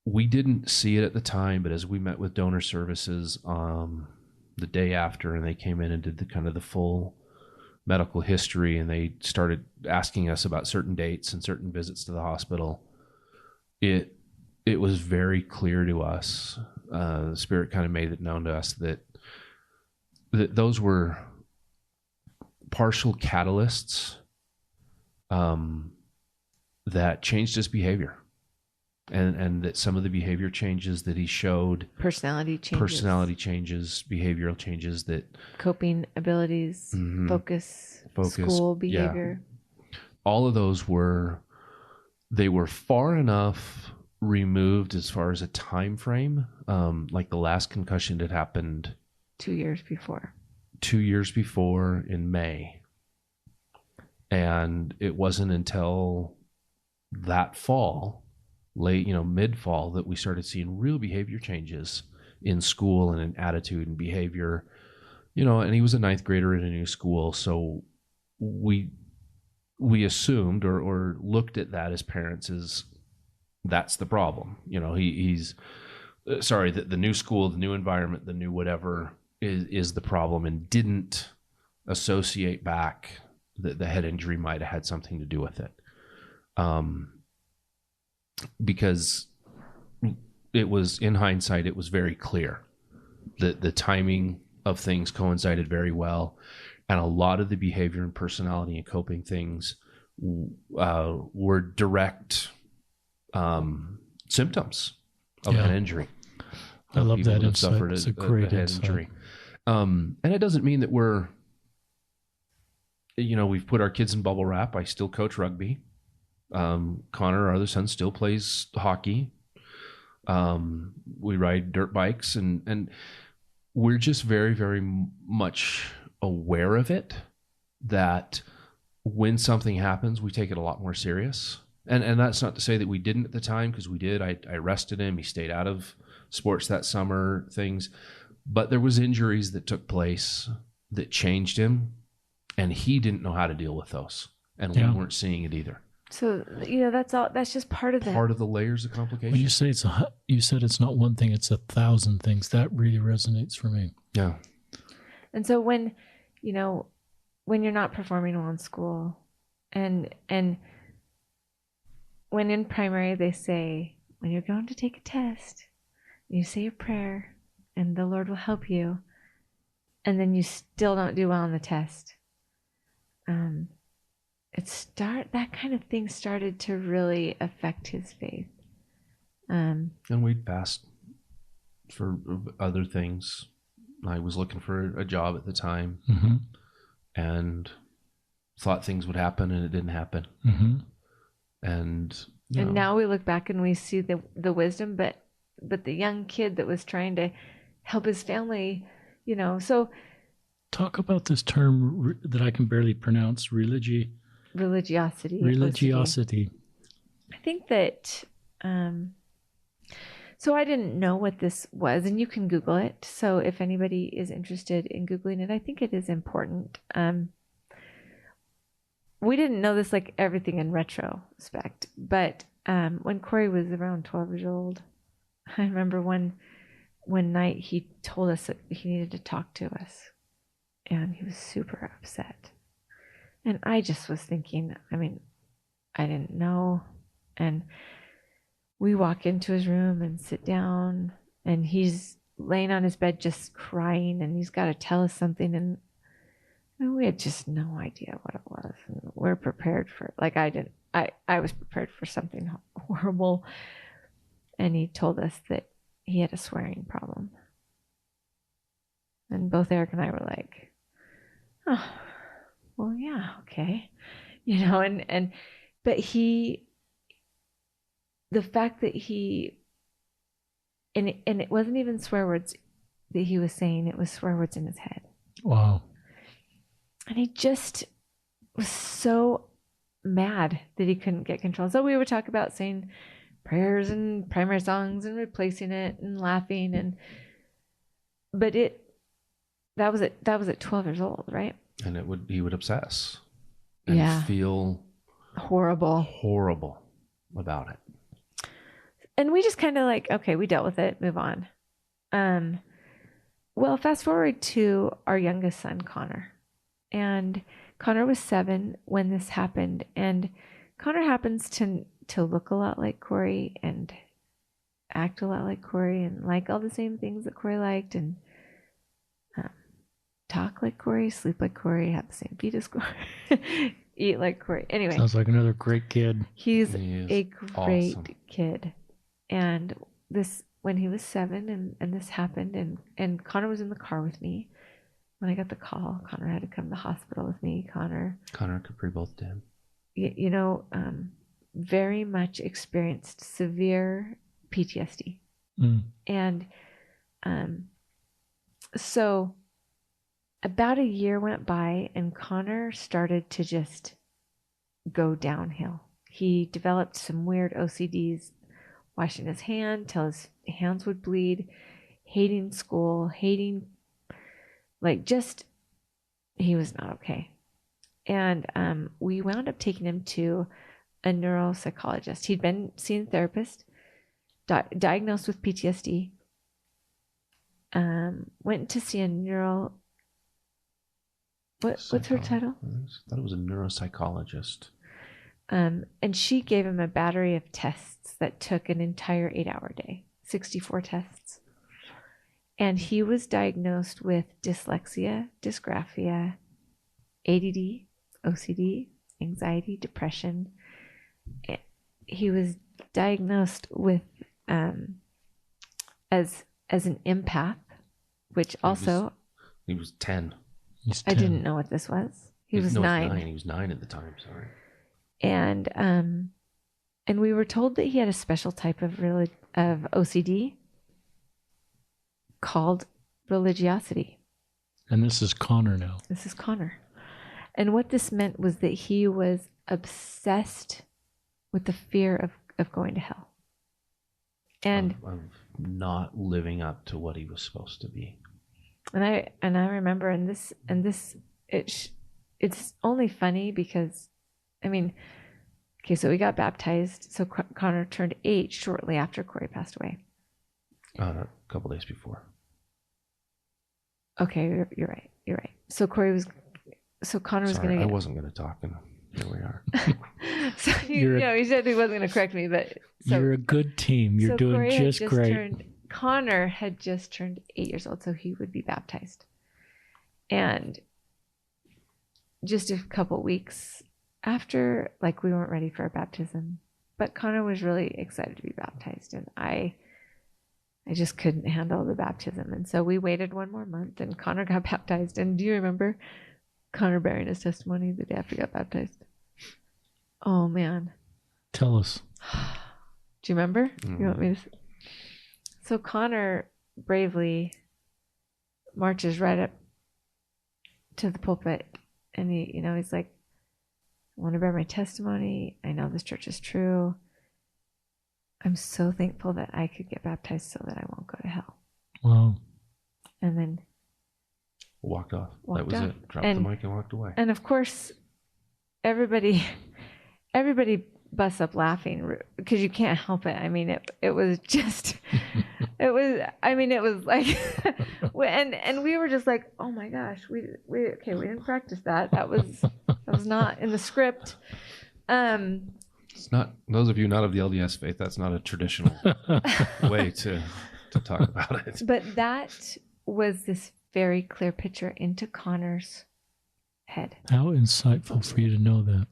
we didn't see it at the time, but as we met with donor services the day after, and they came in and did the full medical history, and they started asking us about certain dates and certain visits to the hospital, it was very clear to us. The Spirit kind of made it known to us that those were partial catalysts that changed his behavior. and that some of the behavior changes that he showed, Personality changes, behavioral changes, that coping abilities, focus, school behavior. Yeah. All of those were far enough removed as far as a time frame. Like the last concussion had happened 2 years before. 2 years before in May. And it wasn't until that fall, late, mid-fall, that we started seeing real behavior changes in school and in attitude and behavior. And he was a ninth grader in a new school. So we assumed or looked at that as parents as that's the problem. He's sorry, that the new school, the new environment, the new whatever is the problem, and didn't associate back that the head injury might have had something to do with it. Because it was, in hindsight, it was very clear that the timing of things coincided very well. And a lot of the behavior and personality and coping things were direct symptoms of an injury. I love that insight. It's a great head insight. Injury. And it doesn't mean that we've put our kids in bubble wrap. I still coach rugby. Connor, our other son, still plays hockey. We ride dirt bikes, and we're just very, very much aware of it, that when something happens, we take it a lot more serious. And that's not to say that we didn't at the time, because we did. I arrested him. He stayed out of sports that summer, things. But there was injuries that took place that changed him, and he didn't know how to deal with those. And we weren't seeing it either. So, that's just part of the layers of complication. When you say you said it's not one thing, it's 1,000 things. That really resonates for me. Yeah. And so when you're not performing well in school, and when in primary they say, when you're going to take a test, you say a prayer and the Lord will help you, and then you still don't do well on the test. That kind of thing started to really affect his faith. And we'd passed for other things. I was looking for a job at the time, and thought things would happen, and it didn't happen. And now we look back and we see the wisdom, but the young kid that was trying to help his family, so. Talk about this term that I can barely pronounce, religiosity. I think that, so I didn't know what this was, and you can Google it. So if anybody is interested in Googling it, I think it is important. We didn't know this, like everything in retrospect, but when Cory was around 12 years old, I remember one night he told us that he needed to talk to us, and he was super upset. And I just was thinking, I didn't know. And we walk into his room and sit down, and he's laying on his bed just crying, and he's got to tell us something. And we had just no idea what it was. And we're prepared for it. Like I didn't. I was prepared for something horrible. And he told us that he had a swearing problem. And both Eric and I were like, oh, well, yeah, okay. But the fact that and it wasn't even swear words that he was saying, it was swear words in his head. Wow. And he just was so mad that he couldn't get control. So we would talk about saying prayers and primary songs and replacing it and laughing, but that was at 12 years old, right? And he would obsess and feel horrible about it. And we just kind of like, okay, we dealt with it, move on. Well, fast forward to our youngest son, Connor. And Connor was 7 when this happened. And Connor happens to look a lot like Cory and act a lot like Cory and like all the same things that Cory liked, and talk like Cory, sleep like Cory, have the same feet as Cory, eat like Cory. Anyway. Sounds like another great kid. He's a great kid. And this, when he was 7 and this happened, and Connor was in the car with me. When I got the call, Connor had to come to the hospital with me. Connor and Capri both dead. Very much experienced severe PTSD. And so about a year went by and Connor started to just go downhill. He developed some weird OCDs, washing his hand till his hands would bleed, hating school, he was not okay. And we wound up taking him to a neuropsychologist. He'd been seeing a therapist, diagnosed with PTSD, went to see a what's her title? I thought it was a neuropsychologist. And she gave him a battery of tests that took an entire 8-hour day, 64 tests. And he was diagnosed with dyslexia, dysgraphia, ADD, OCD, anxiety, depression. He was diagnosed with as an empath, which he was 10. I didn't know what this was. He was 9. He was 9 at the time. Sorry. And we were told that he had a special type of OCD called religiosity. And this is Connor now. This is Connor. And what this meant was that he was obsessed with the fear of going to hell. And of not living up to what he was supposed to be. And I remember it's only funny because, so we got baptized. So Connor turned 8 shortly after Cory passed away. A couple days before. Okay, you're right. So Connor was going to. I wasn't going to talk, and here we are. So he said he wasn't going to correct me, but you're a good team. You're doing Cory just great. Connor had just turned 8 years old, so he would be baptized. And just a couple weeks after, we weren't ready for our baptism, but Connor was really excited to be baptized, and I just couldn't handle the baptism. And so we waited 1 more month and Connor got baptized. And do you remember Connor bearing his testimony the day after he got baptized? Oh man. Tell us. Do you remember? You want me to? So Connor bravely marches right up to the pulpit and he's like, I want to bear my testimony. I know this church is true. I'm so thankful that I could get baptized so that I won't go to hell. Wow. And then walked off. That was it. Dropped the mic and walked away. And of course, everybody busts up laughing because you can't help it. It was just, it was like, and we were just like, oh my gosh, we didn't practice that. That was not in the script. It's not, those of you not of the LDS faith, that's not a traditional way to talk about it. But that was this very clear picture into Connor's head. How insightful for you to know that.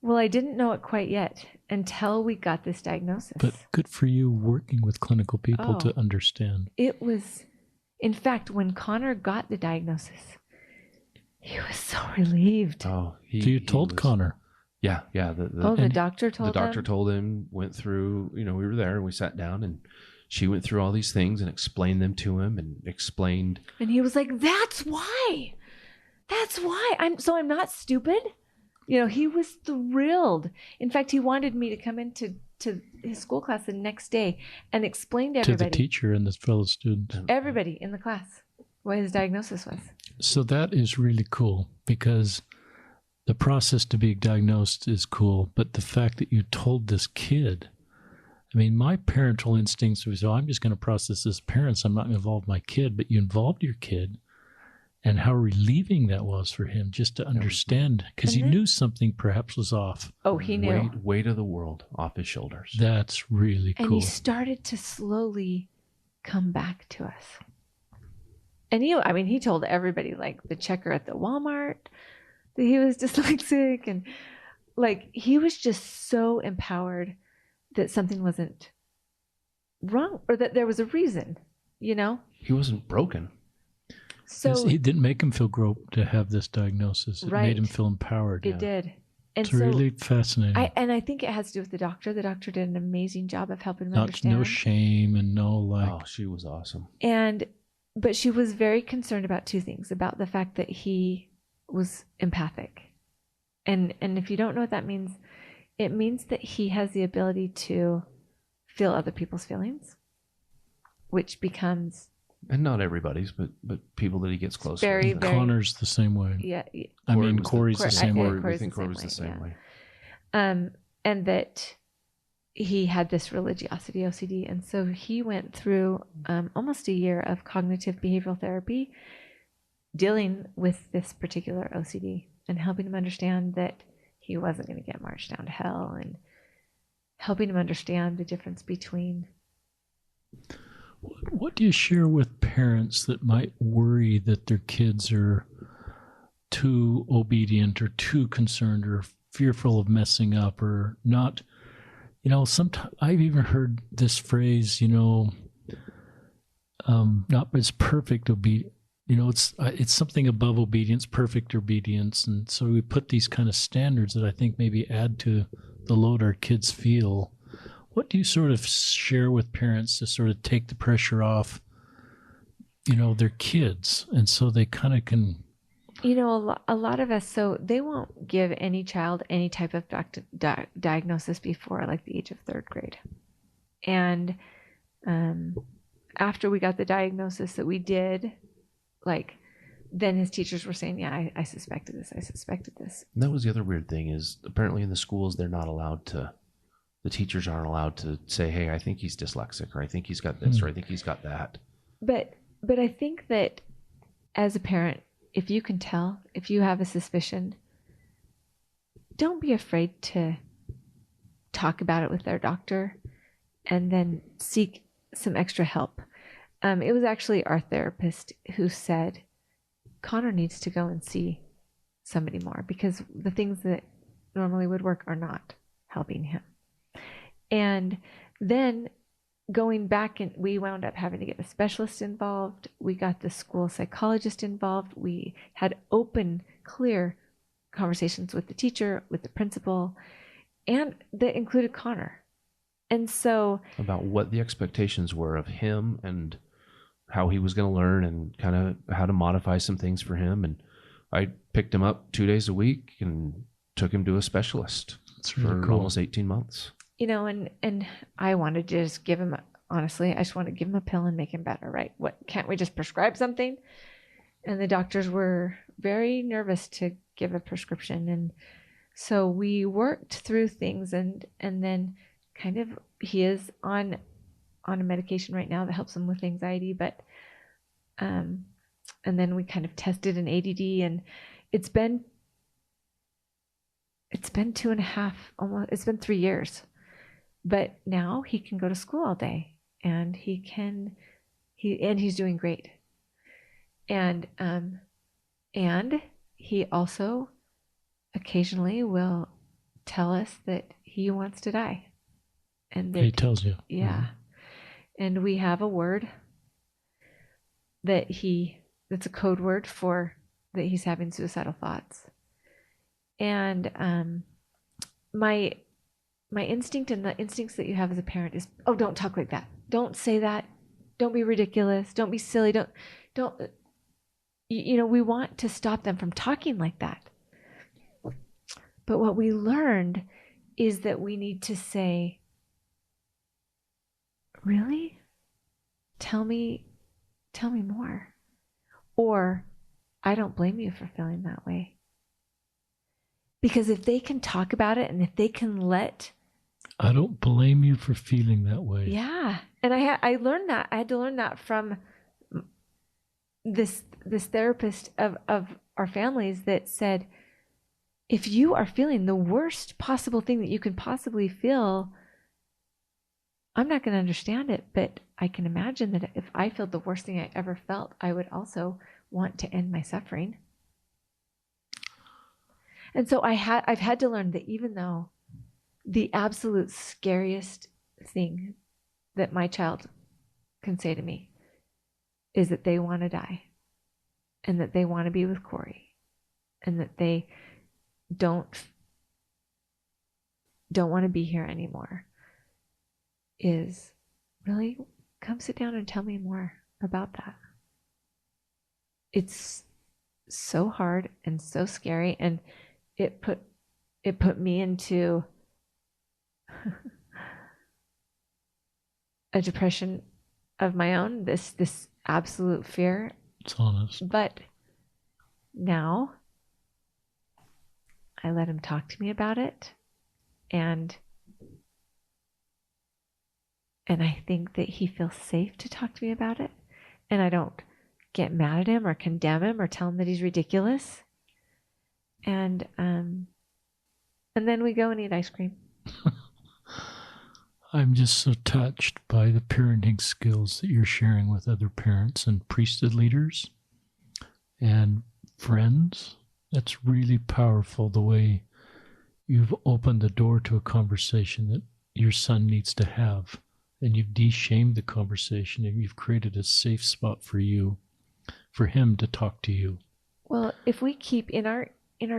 Well, I didn't know it quite yet until we got this diagnosis. But good for you working with clinical people to understand. It was, in fact, when Connor got the diagnosis, he was so relieved. So you told Connor? Yeah. The doctor told him? The doctor told him, went through, we were there and we sat down and she went through all these things and explained them to him and explained. And he was like, that's why. I'm not stupid. He was thrilled. In fact, he wanted me to come into his school class the next day and explain to everybody. To the teacher and the fellow students. Everybody in the class what his diagnosis was. So that is really cool because the process to be diagnosed is cool, but the fact that you told this kid, my parental instincts was, I'm just going to process this parents. I'm not going to involve my kid, but you involved your kid. And how relieving that was for him just to understand, because he knew something perhaps was off. Oh, he knew. Weight of the world off his shoulders. That's really cool. And he started to slowly come back to us. And he told everybody, like the checker at the Walmart, that he was dyslexic. And he was just so empowered that something wasn't wrong, or that there was a reason, you know? He wasn't broken. So It didn't make him feel groped to have this diagnosis. It made him Right. feel empowered. it did. And It's really fascinating. I think it has to do with the doctor. The doctor did an amazing job of helping him No understand. shame and no like. Oh, she was awesome. But she was very concerned about two things: about the fact that he was empathic, and if you don't know what that means, it means that he has the ability to feel other people's feelings, which becomes And not everybody's, but people that he gets close very, with. very- Connor's the same way. yeah. I Corey mean, was Corey's the Corey- same I way. think Corey's We think the Corey same was the way, same yeah. way. And that he had this religiosity OCD, and so he went through almost a year of cognitive behavioral therapy dealing with this particular OCD and helping him understand that he wasn't going to get marched down to hell, and helping him understand the difference between. What do you share with parents that might worry that their kids are too obedient or too concerned or fearful of messing up or not? Sometimes I've even heard this phrase, not as perfect obedience. It's something above obedience, perfect obedience. And so we put these kind of standards that I think maybe add to the load our kids feel. What do you sort of share with parents to sort of take the pressure off, their kids, and so they kind of can... A lot of us, so they won't give any child any type of diagnosis before like the age of 3rd grade. And after we got the diagnosis that we did, then his teachers were saying, yeah, I suspected this. And that was the other weird thing is apparently in the schools, they're not allowed to, the teachers aren't allowed to say, hey, I think he's dyslexic, or I think he's got this, or I think he's got that. But I think that as a parent, if you can tell, if you have a suspicion, don't be afraid to talk about it with their doctor and then seek some extra help. It was actually our therapist who said, Connor needs to go and see somebody more because the things that normally would work are not helping him. And then going back, and we wound up having to get a specialist involved. We got the school psychologist involved. We had open, clear conversations with the teacher, with the principal, and that included Connor. And so about what the expectations were of him and how he was going to learn and kind of how to modify some things for him. And I picked him up 2 days a week and took him to a specialist for almost 18 months. And I wanted to just give him, honestly, I just want to give him a pill and make him better, right? Can't we just prescribe something? And the doctors were very nervous to give a prescription. And so we worked through things and then kind of, he is on a medication right now that helps him with anxiety, but, and then we kind of tested an ADD, and it's been 2.5, almost, it's been 3 years. But now he can go to school all day, and he's doing great. And he also occasionally will tell us that he wants to die. And that he tells you. Yeah. Mm-hmm. And we have a word that's a code word for that he's having suicidal thoughts. And my instinct and the instincts that you have as a parent is, oh, don't talk like that. Don't say that. Don't be ridiculous. Don't be silly. Don't, we want to stop them from talking like that. But what we learned is that we need to say, really? Tell me more. Or, I don't blame you for feeling that way. Because if they can talk about it and if they can let... I don't blame you for feeling that way. Yeah. And I learned that. I had to learn that from this therapist of our families that said, if you are feeling the worst possible thing that you can possibly feel, I'm not going to understand it, but I can imagine that if I felt the worst thing I ever felt, I would also want to end my suffering. And so I've had to learn that even though the absolute scariest thing that my child can say to me is that they want to die and that they want to be with Cory and that they don't want to be here anymore, is really come sit down and tell me more about that. It's so hard and so scary, and it put me into a depression of my own, this absolute fear. It's honest. But now I let him talk to me about it, and I think that he feels safe to talk to me about it, and I don't get mad at him or condemn him or tell him that he's ridiculous. And then we go and eat ice cream. I'm just so touched by the parenting skills that you're sharing with other parents and priesthood leaders and friends. That's really powerful, the way you've opened the door to a conversation that your son needs to have. And you've de-shamed the conversation, and you've created a safe spot for him to talk to you. Well, if we keep in our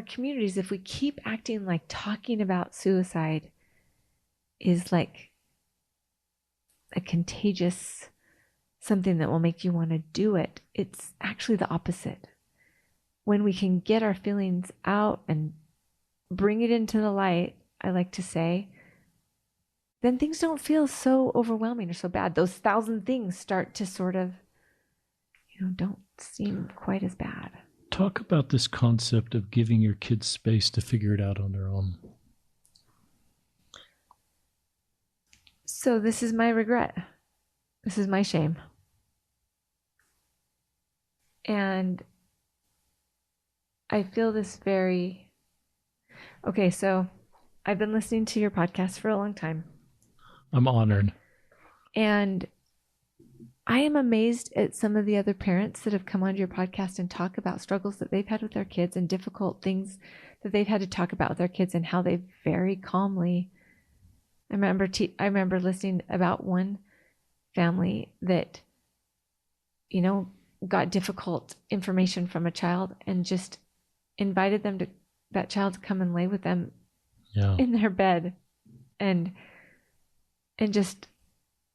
communities, if we keep acting like talking about suicide is like a contagious something that will make you want to do it, it's actually the opposite. When we can get our feelings out and bring it into the light, I like to say, then things don't feel so overwhelming or so bad. Those 1,000 things start to sort of, don't seem quite as bad. Talk about this concept of giving your kids space to figure it out on their own. So this is my regret. This is my shame. And I feel this very... Okay, so I've been listening to your podcast for a long time. I'm honored. And I am amazed at some of the other parents that have come onto your podcast and talk about struggles that they've had with their kids and difficult things that they've had to talk about with their kids, and how they very calmly... I remember listening about one family that, got difficult information from a child and just invited that child to come and lay with them in their bed and just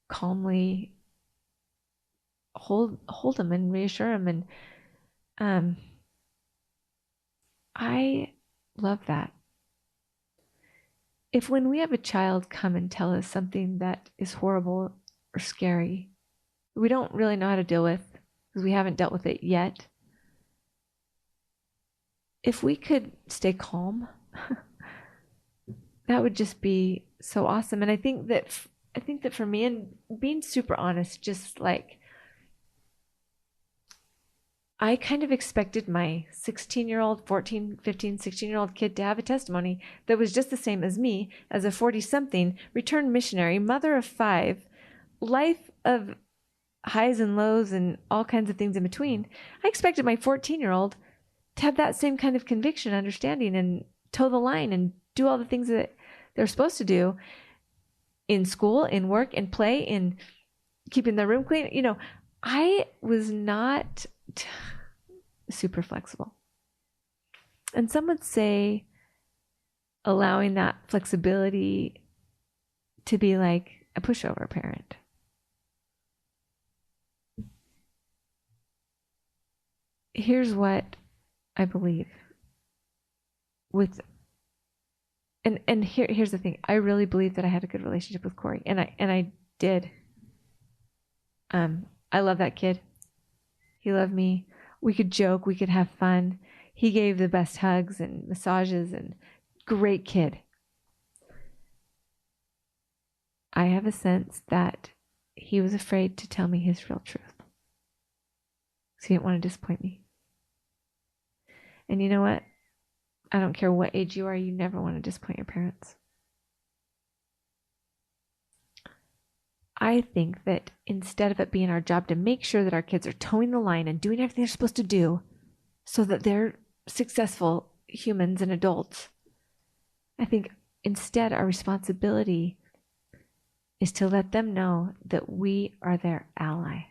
calmly hold them and reassure them. And I love that. If when we have a child come and tell us something that is horrible or scary, we don't really know how to deal with because we haven't dealt with it yet, if we could stay calm, that would just be so awesome. And I think that for me, and being super honest, just like, I kind of expected my 16-year-old, 14, 15, 16-year-old kid to have a testimony that was just the same as me, as a 40-something, returned missionary, mother of 5, life of highs and lows and all kinds of things in between. I expected my 14-year-old to have that same kind of conviction, understanding, and toe the line and do all the things that they're supposed to do in school, in work, in play, in keeping their room clean. I was not super flexible. And some would say allowing that flexibility to be like a pushover parent. Here's what I believe and here's the thing. I really believe that I had a good relationship with Cory, and I did. I love that kid. He loved me. We could joke. We could have fun. He gave the best hugs and massages, and great kid. I have a sense that he was afraid to tell me his real truth, because he didn't want to disappoint me. And you know what? I don't care what age you are, you never want to disappoint your parents. I think that instead of it being our job to make sure that our kids are towing the line and doing everything they're supposed to do so that they're successful humans and adults, I think instead our responsibility is to let them know that we are their ally.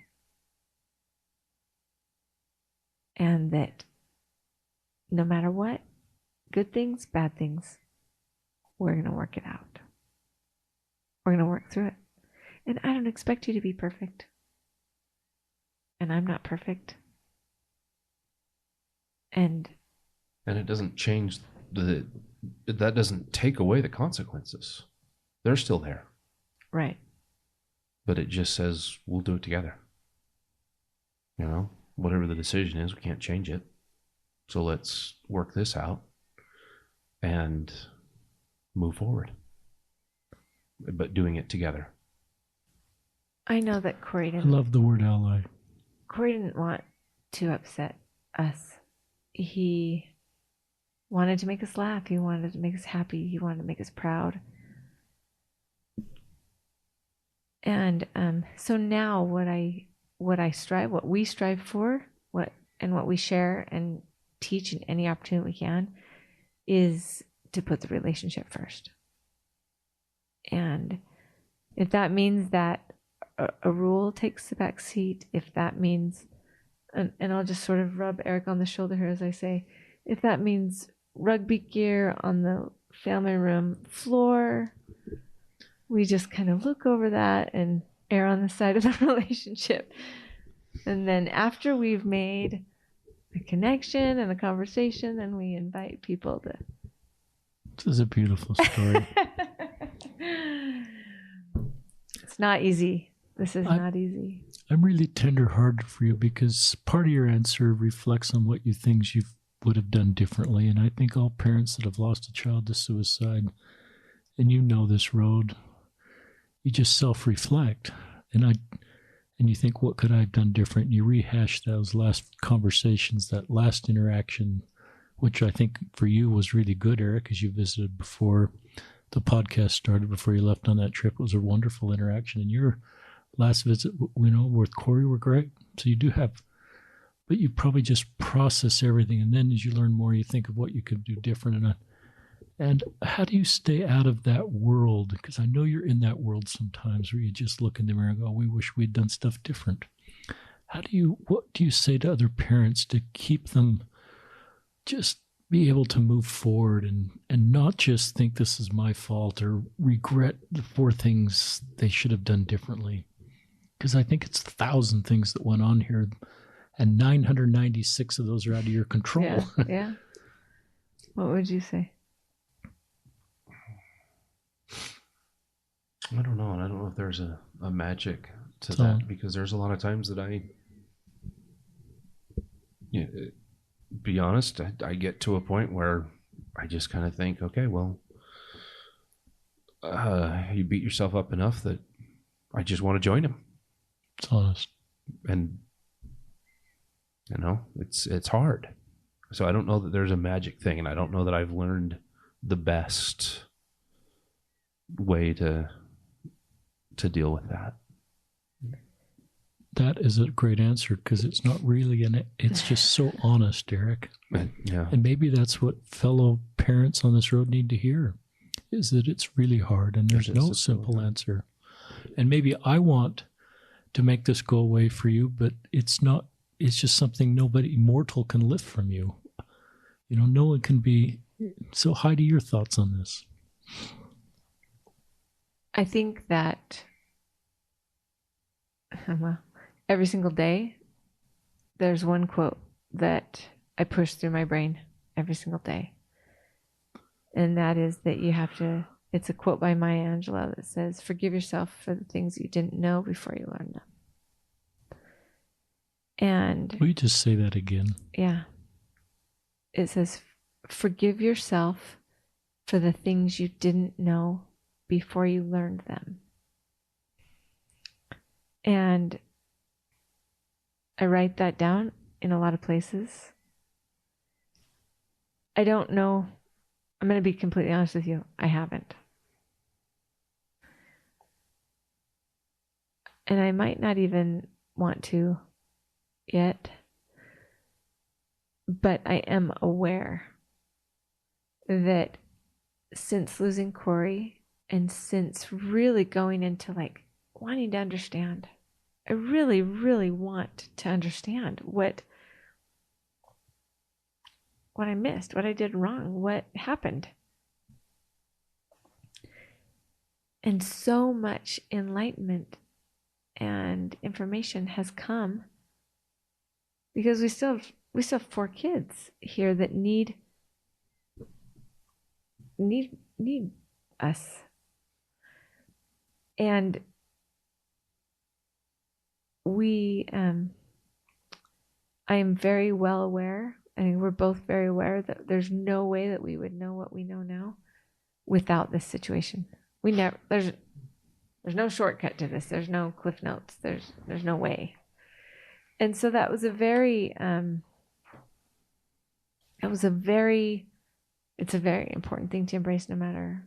And that no matter what, good things, bad things, we're going to work it out. We're going to work through it. And I don't expect you to be perfect. And I'm not perfect. And it doesn't change that doesn't take away the consequences. They're still there. right. But it just says we'll do it together. You know, whatever the decision is, we can't change it. So let's work this out and move forward. But doing it together. I know that Cory I didn't. love the word ally. Cory didn't want to upset us. He wanted to make us laugh. He wanted to make us happy. He wanted to make us proud. And so now what we strive for, what we share and teach in any opportunity we can, is to put the relationship first. And if that means that a rule takes the back seat, if that means, and I'll just sort of rub Eric on the shoulder here as I say, if that means rugby gear on the family room floor, we just kind of look over that and err on the side of the relationship. And then after we've made a connection and a conversation, then we invite people to. This is a beautiful story. It's not easy. This is not easy. I'm really tender-hearted for you because part of your answer reflects on what you things you would have done differently. And I think all parents that have lost a child to suicide, and you know this road, you just self-reflect. And you think, what could I have done different? And you rehash those last conversations, that last interaction, which I think for you was really good, Eric, as you visited before the podcast started, before you left on that trip. It was a wonderful interaction. And your last visit, with Cory were great. So you do have, but you probably just process everything. And then as you learn more, you think of what you could do different. And how do you stay out of that world? Because I know you're in that world sometimes where you just look in the mirror and go, we wish we'd done stuff different. What do you say to other parents to keep them just be able to move forward and not just think this is my fault or regret the 4 things they should have done differently? Because I think it's 1,000 things that went on here, and 996 of those are out of your control. Yeah, yeah. What would you say? I don't know. And I don't know if there's a magic to that, because there's a lot of times that be honest, I get to a point where I just kind of think, okay, well, you beat yourself up enough that I just want to join him. It's honest. And, it's hard. So I don't know that there's a magic thing, and I don't know that I've learned the best way to deal with that. That is a great answer, because it's not really it's just so honest, Eric. Yeah. And maybe that's what fellow parents on this road need to hear, is that it's really hard and there's no simple answer. And maybe I want to make this go away for you, but it's not. It's just something nobody mortal can lift from you. No one can be. So Heidi, your thoughts on this? I think that every single day, there's one quote that I push through my brain every single day. And that is that you have to, it's a quote by Maya Angelou that says, forgive yourself for the things you didn't know before you learned them. And will you just say that again? Yeah. It says, forgive yourself for the things you didn't know before you learned them. And I write that down in a lot of places. I don't know. I'm going to be completely honest with you. I haven't. And I might not even want to yet. But I am aware that since losing Cory And since really going into like wanting to understand, I really, really want to understand what I missed, what I did wrong, what happened. And so much enlightenment and information has come because we still have 4 kids here that need us. And I am very well aware, and we're both very aware that there's no way that we would know what we know now without this situation. There's no shortcut to this. There's no cliff notes. There's no way. And so that was a very it's a very important thing to embrace, no matter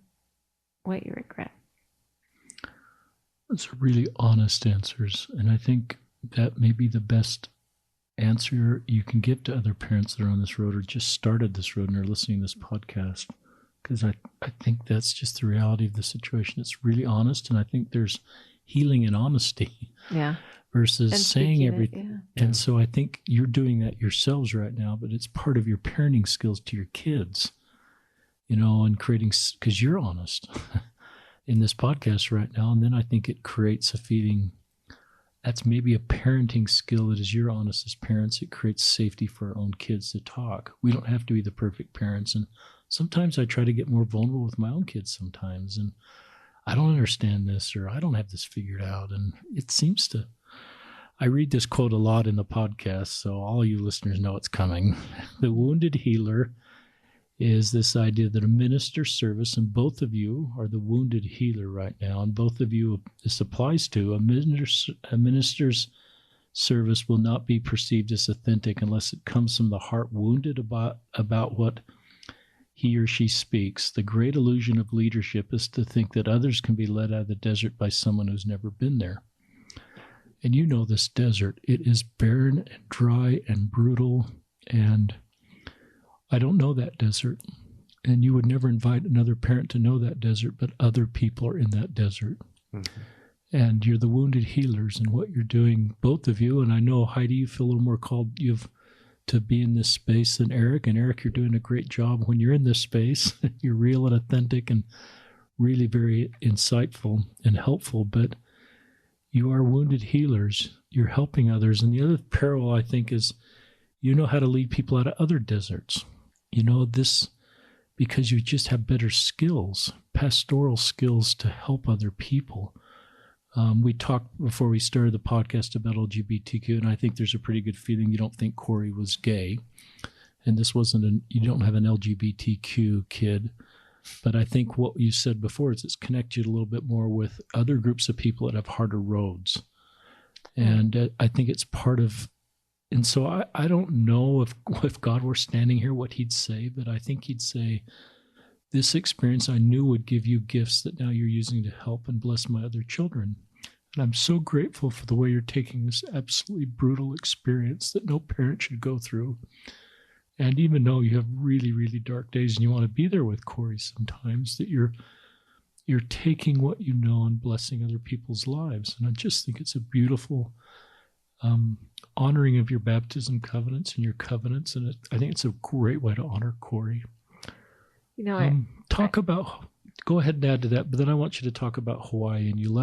what you regret. Those are really honest answers. And I think that may be the best answer you can give to other parents that are on this road or just started this road and are listening to this podcast. Because I think that's just the reality of the situation. It's really honest, and I think there's healing in honesty. Yeah. Versus and saying everything. Yeah. And so I think you're doing that yourselves right now, but it's part of your parenting skills to your kids, and creating, because you're honest in this podcast right now. And then I think it creates a feeling that's maybe a parenting skill that is you're honest as parents. It creates safety for our own kids to talk. We don't have to be the perfect parents. And sometimes I try to get more vulnerable with my own kids sometimes. And I don't understand this, or I don't have this figured out. And it seems to, I read this quote a lot in the podcast, so all you listeners know it's coming. The wounded healer is this idea that a minister's service, and both of you are the wounded healer right now, and both of you, this applies to, a minister's service will not be perceived as authentic unless it comes from the heart wounded about what he or she speaks. The great illusion of leadership is to think that others can be led out of the desert by someone who's never been there. And this desert, it is barren and dry and brutal, and I don't know that desert. And you would never invite another parent to know that desert, but other people are in that desert. Mm-hmm. And you're the wounded healers, and what you're doing, both of you, and I know, Heidi, you feel a little more called to be in this space than Eric. And Eric, you're doing a great job when you're in this space. You're real and authentic and really very insightful and helpful, but you are wounded healers. You're helping others. And the other parallel, I think, is you know how to lead people out of other deserts. This because you just have better skills, pastoral skills to help other people. We talked before we started the podcast about LGBTQ, and I think there's a pretty good feeling you don't think Cory was gay. And this wasn't you don't have an LGBTQ kid. But I think what you said before is it's connected a little bit more with other groups of people that have harder roads. And I think it's part of, and so I don't know if God were standing here, what he'd say, but I think he'd say, this experience I knew would give you gifts that now you're using to help and bless my other children. And I'm so grateful for the way you're taking this absolutely brutal experience that no parent should go through. And even though you have really, really dark days and you want to be there with Cory sometimes, that you're taking what you know and blessing other people's lives. And I just think it's a beautiful honoring of your baptism covenants and your covenants. And I think it's a great way to honor Cory. Go ahead and add to that, but then I want you to talk about Hawaii. And you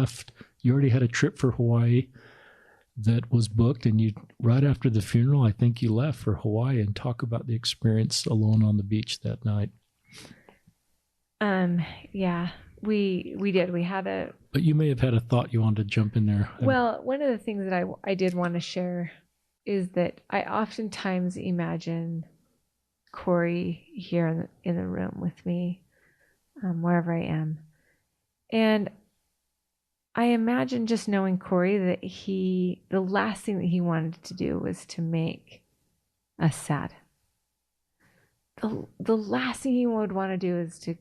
already had a trip for Hawaii that was booked, and right after the funeral, I think you left for Hawaii, and talk about the experience alone on the beach that night. Yeah, we did. But you may have had a thought you wanted to jump in there. Well, one of the things that I did want to share is that I oftentimes imagine Cory here in the room with me, wherever I am, and I imagine just knowing Cory that the last thing that he wanted to do was to make us sad. The last thing he would want to do is to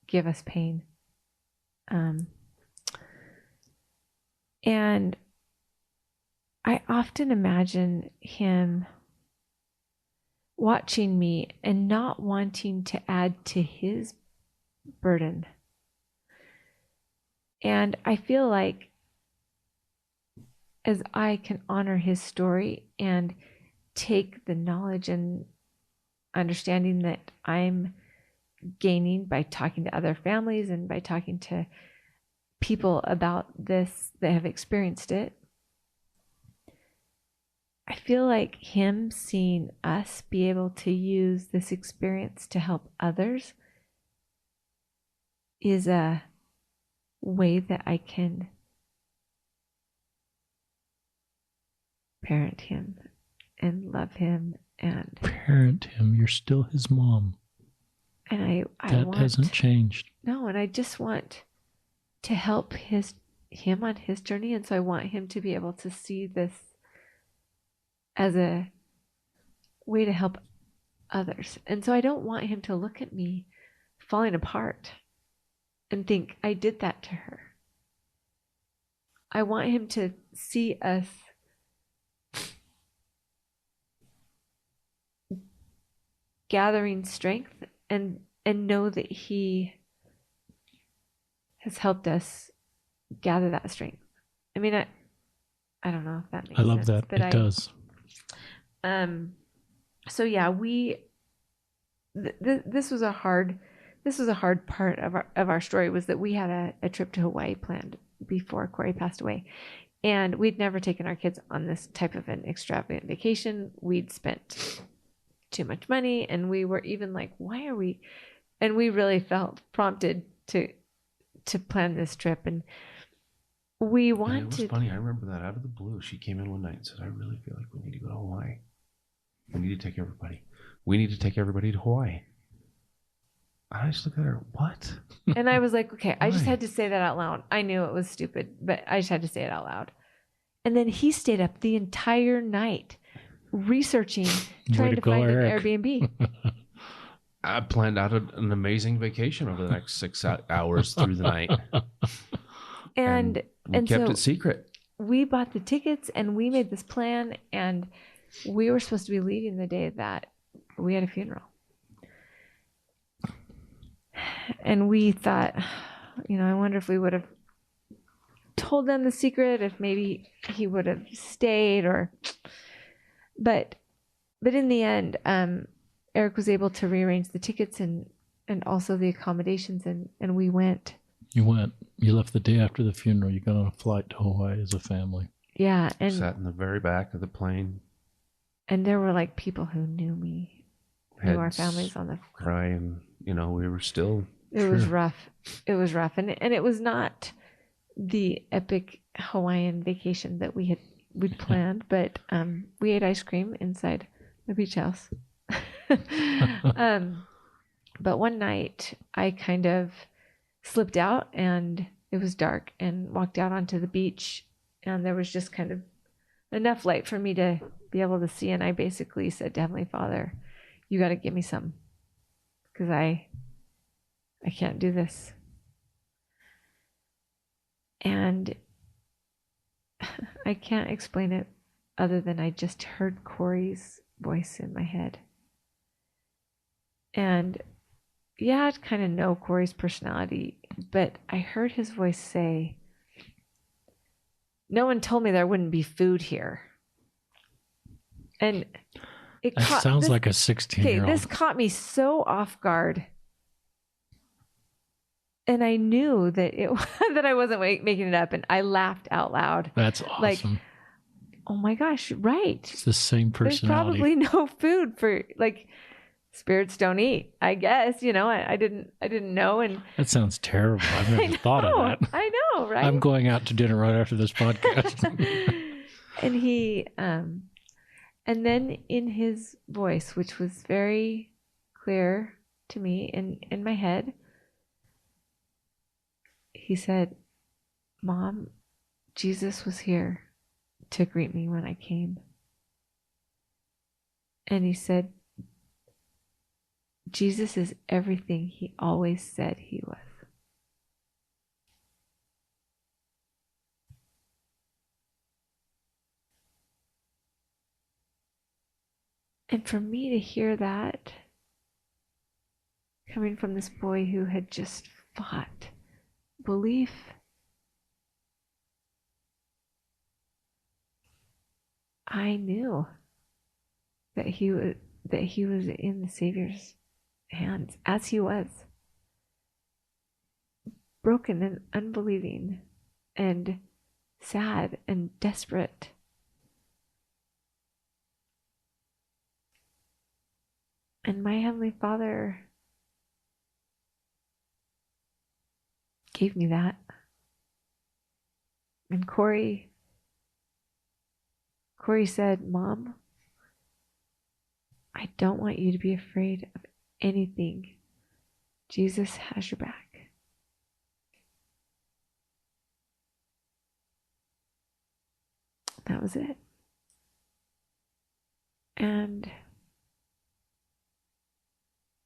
give us pain. And I often imagine him watching me and not wanting to add to his burden. And I feel like as I can honor his story and take the knowledge and understanding that I'm gaining by talking to other families and by talking to people about this that have experienced it, I feel like him seeing us be able to use this experience to help others is a way that I can parent him and love him and Parent him. You're still his mom. and I That want, hasn't changed. No, and I just want to help him on his journey, and so I want him to be able to see this as a way to help others. And so I don't want him to look at me falling apart and think I did that to her. I want him to see us gathering strength and know that he has helped us gather that strength. I mean, I don't know if that makes sense. I love that. It does. So yeah, this was a hard part of our story, was that we had a trip to Hawaii planned before Cory passed away, and we'd never taken our kids on this type of an extravagant vacation. We'd spent too much money, and we were even like, why are we? And we really felt prompted to plan this trip, and we wanted. And it was funny. I remember that out of the blue, she came in one night and said, "I really feel like we need to go to Hawaii. We need to take everybody. We need to take everybody to Hawaii." I just looked at her. What? And I was like, okay, I just Why? had to say that out loud. I knew it was stupid, but I just had to say it out loud. And then he stayed up the entire night researching, trying to find Eric. an Airbnb. I planned out an amazing vacation over the next 6 hours through the night. And we kept so it secret. we bought the tickets and we made this plan, and we were supposed to be leaving the day that we had a funeral. And we thought, I wonder if we would have told them the secret, if maybe he would have stayed, but in the end, Eric was able to rearrange the tickets and also the accommodations, and we went. You went. You left the day after the funeral. You got on a flight to Hawaii as a family. Yeah, and sat in the very back of the plane. And there were like people who knew me, knew our families on the crying. We were still. It was rough. It was rough, and it was not the epic Hawaiian vacation that we'd planned, but we ate ice cream inside the beach house. But one night I kind of slipped out, and it was dark, and walked out onto the beach, and there was just kind of enough light for me to be able to see. And I basically said to Heavenly Father, you got to give me some, because I can't do this. And I can't explain it other than I just heard Cory's voice in my head. And yeah, I kind of know Cory's personality, but I heard his voice say, no one told me there wouldn't be food here. And it sounds like a 16-year-old. Okay, this caught me so off guard. And I knew that that I wasn't making it up, and I laughed out loud. That's awesome. Like, oh my gosh, right. It's the same personality. There's probably no food for, like, spirits don't eat, I guess. I didn't know. And that sounds terrible. I've never thought of that. I know, right? I'm going out to dinner right after this podcast. And he, and then in his voice, which was very clear to me in my head, he said, Mom, Jesus was here to greet me when I came. And he said, Jesus is everything he always said he was. And for me to hear that coming from this boy who had just fought belief I knew that he was in the Savior's hands, as he was, broken and unbelieving and sad and desperate. And my Heavenly Father gave me that. And Cory said, Mom, I don't want you to be afraid of anything. Jesus has your back. That was it. And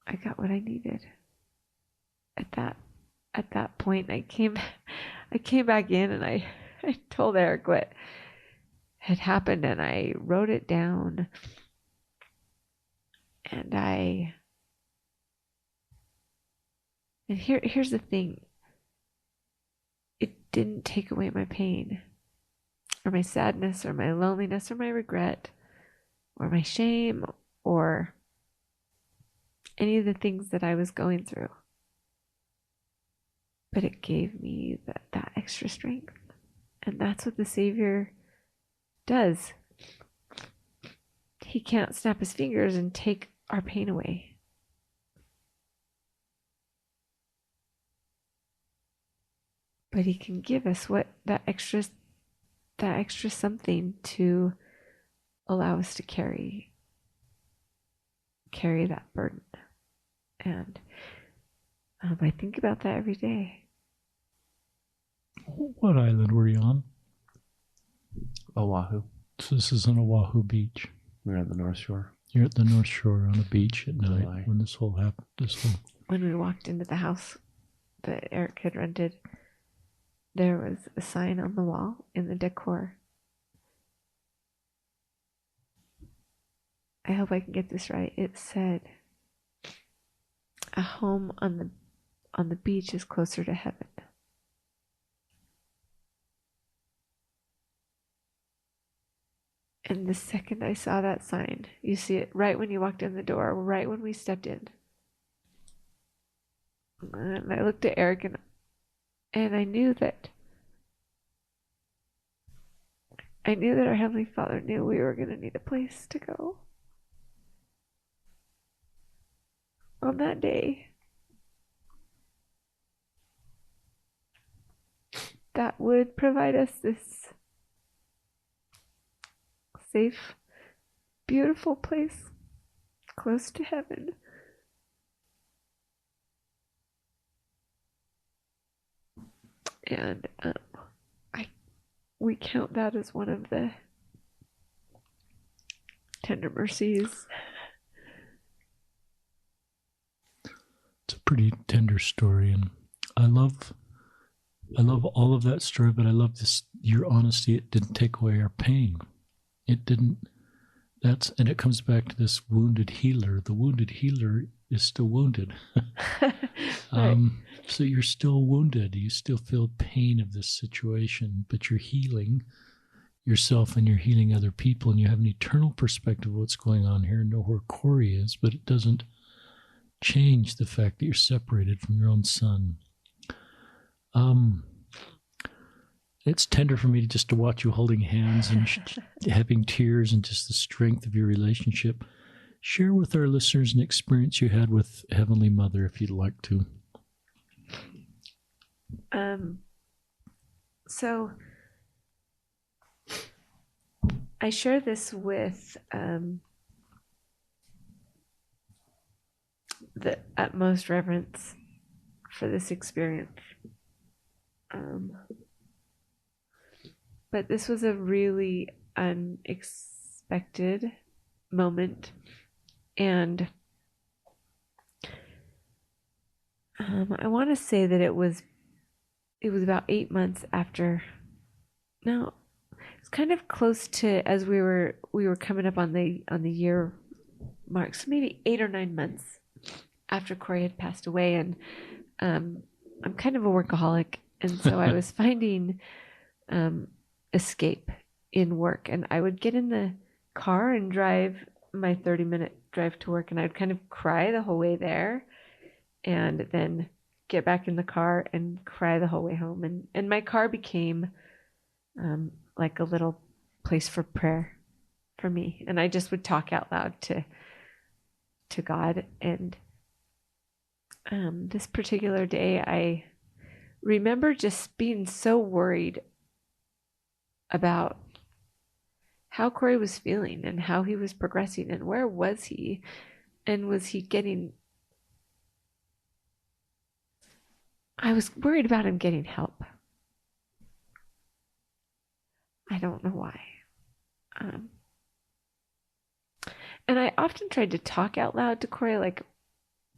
I got what I needed. At that point, I came back in and I told Eric what had happened, and I wrote it down. And here's the thing. It didn't take away my pain or my sadness or my loneliness or my regret or my shame or any of the things that I was going through. But it gave me that extra strength. And that's what the Savior does. He can't snap his fingers and take our pain away. But he can give us that extra something to allow us to carry that burden. And I think about that every day. What island were you on? Oahu. So this is on Oahu Beach. We're at the North Shore. You're at the North Shore on a beach at night when this whole happened. When we walked into the house that Eric had rented, there was a sign on the wall in the decor. I hope I can get this right. It said, "A home on the beach is closer to heaven." And the second I saw that sign, you see it right when you walked in the door, right when we stepped in. And I looked at Eric and I knew that our Heavenly Father knew we were going to need a place to go on that day. That would provide us this safe, beautiful place close to heaven. And we count that as one of the tender mercies. It's a pretty tender story, and I love all of that story, but I love your honesty. It didn't take away our pain. It didn't. And it comes back to this wounded healer. The wounded healer is still wounded. Right. So you're still wounded. You still feel pain of this situation, but you're healing yourself and you're healing other people, and you have an eternal perspective of what's going on here and know where Cory is, but it doesn't change the fact that you're separated from your own son. It's tender for me to watch you holding hands and having tears and just the strength of your relationship. Share with our listeners an experience you had with Heavenly Mother, if you'd like to. So I share this with the utmost reverence for this experience. But this was a really unexpected moment, and I want to say that it was about 8 months after. No, it's kind of close to as we were coming up on the year mark, so maybe 8 or 9 months after Cory had passed away, and I'm kind of a workaholic, and so I was finding escape in work, and I would get in the car and drive my 30-minute drive to work, and I'd kind of cry the whole way there, and then get back in the car and cry the whole way home. And my car became like a little place for prayer for me. And I just would talk out loud to God. And this particular day, I remember just being so worried about how Cory was feeling and how he was progressing and where was he, and was he getting... I was worried about him getting help. I don't know why. And I often tried to talk out loud to Cory, like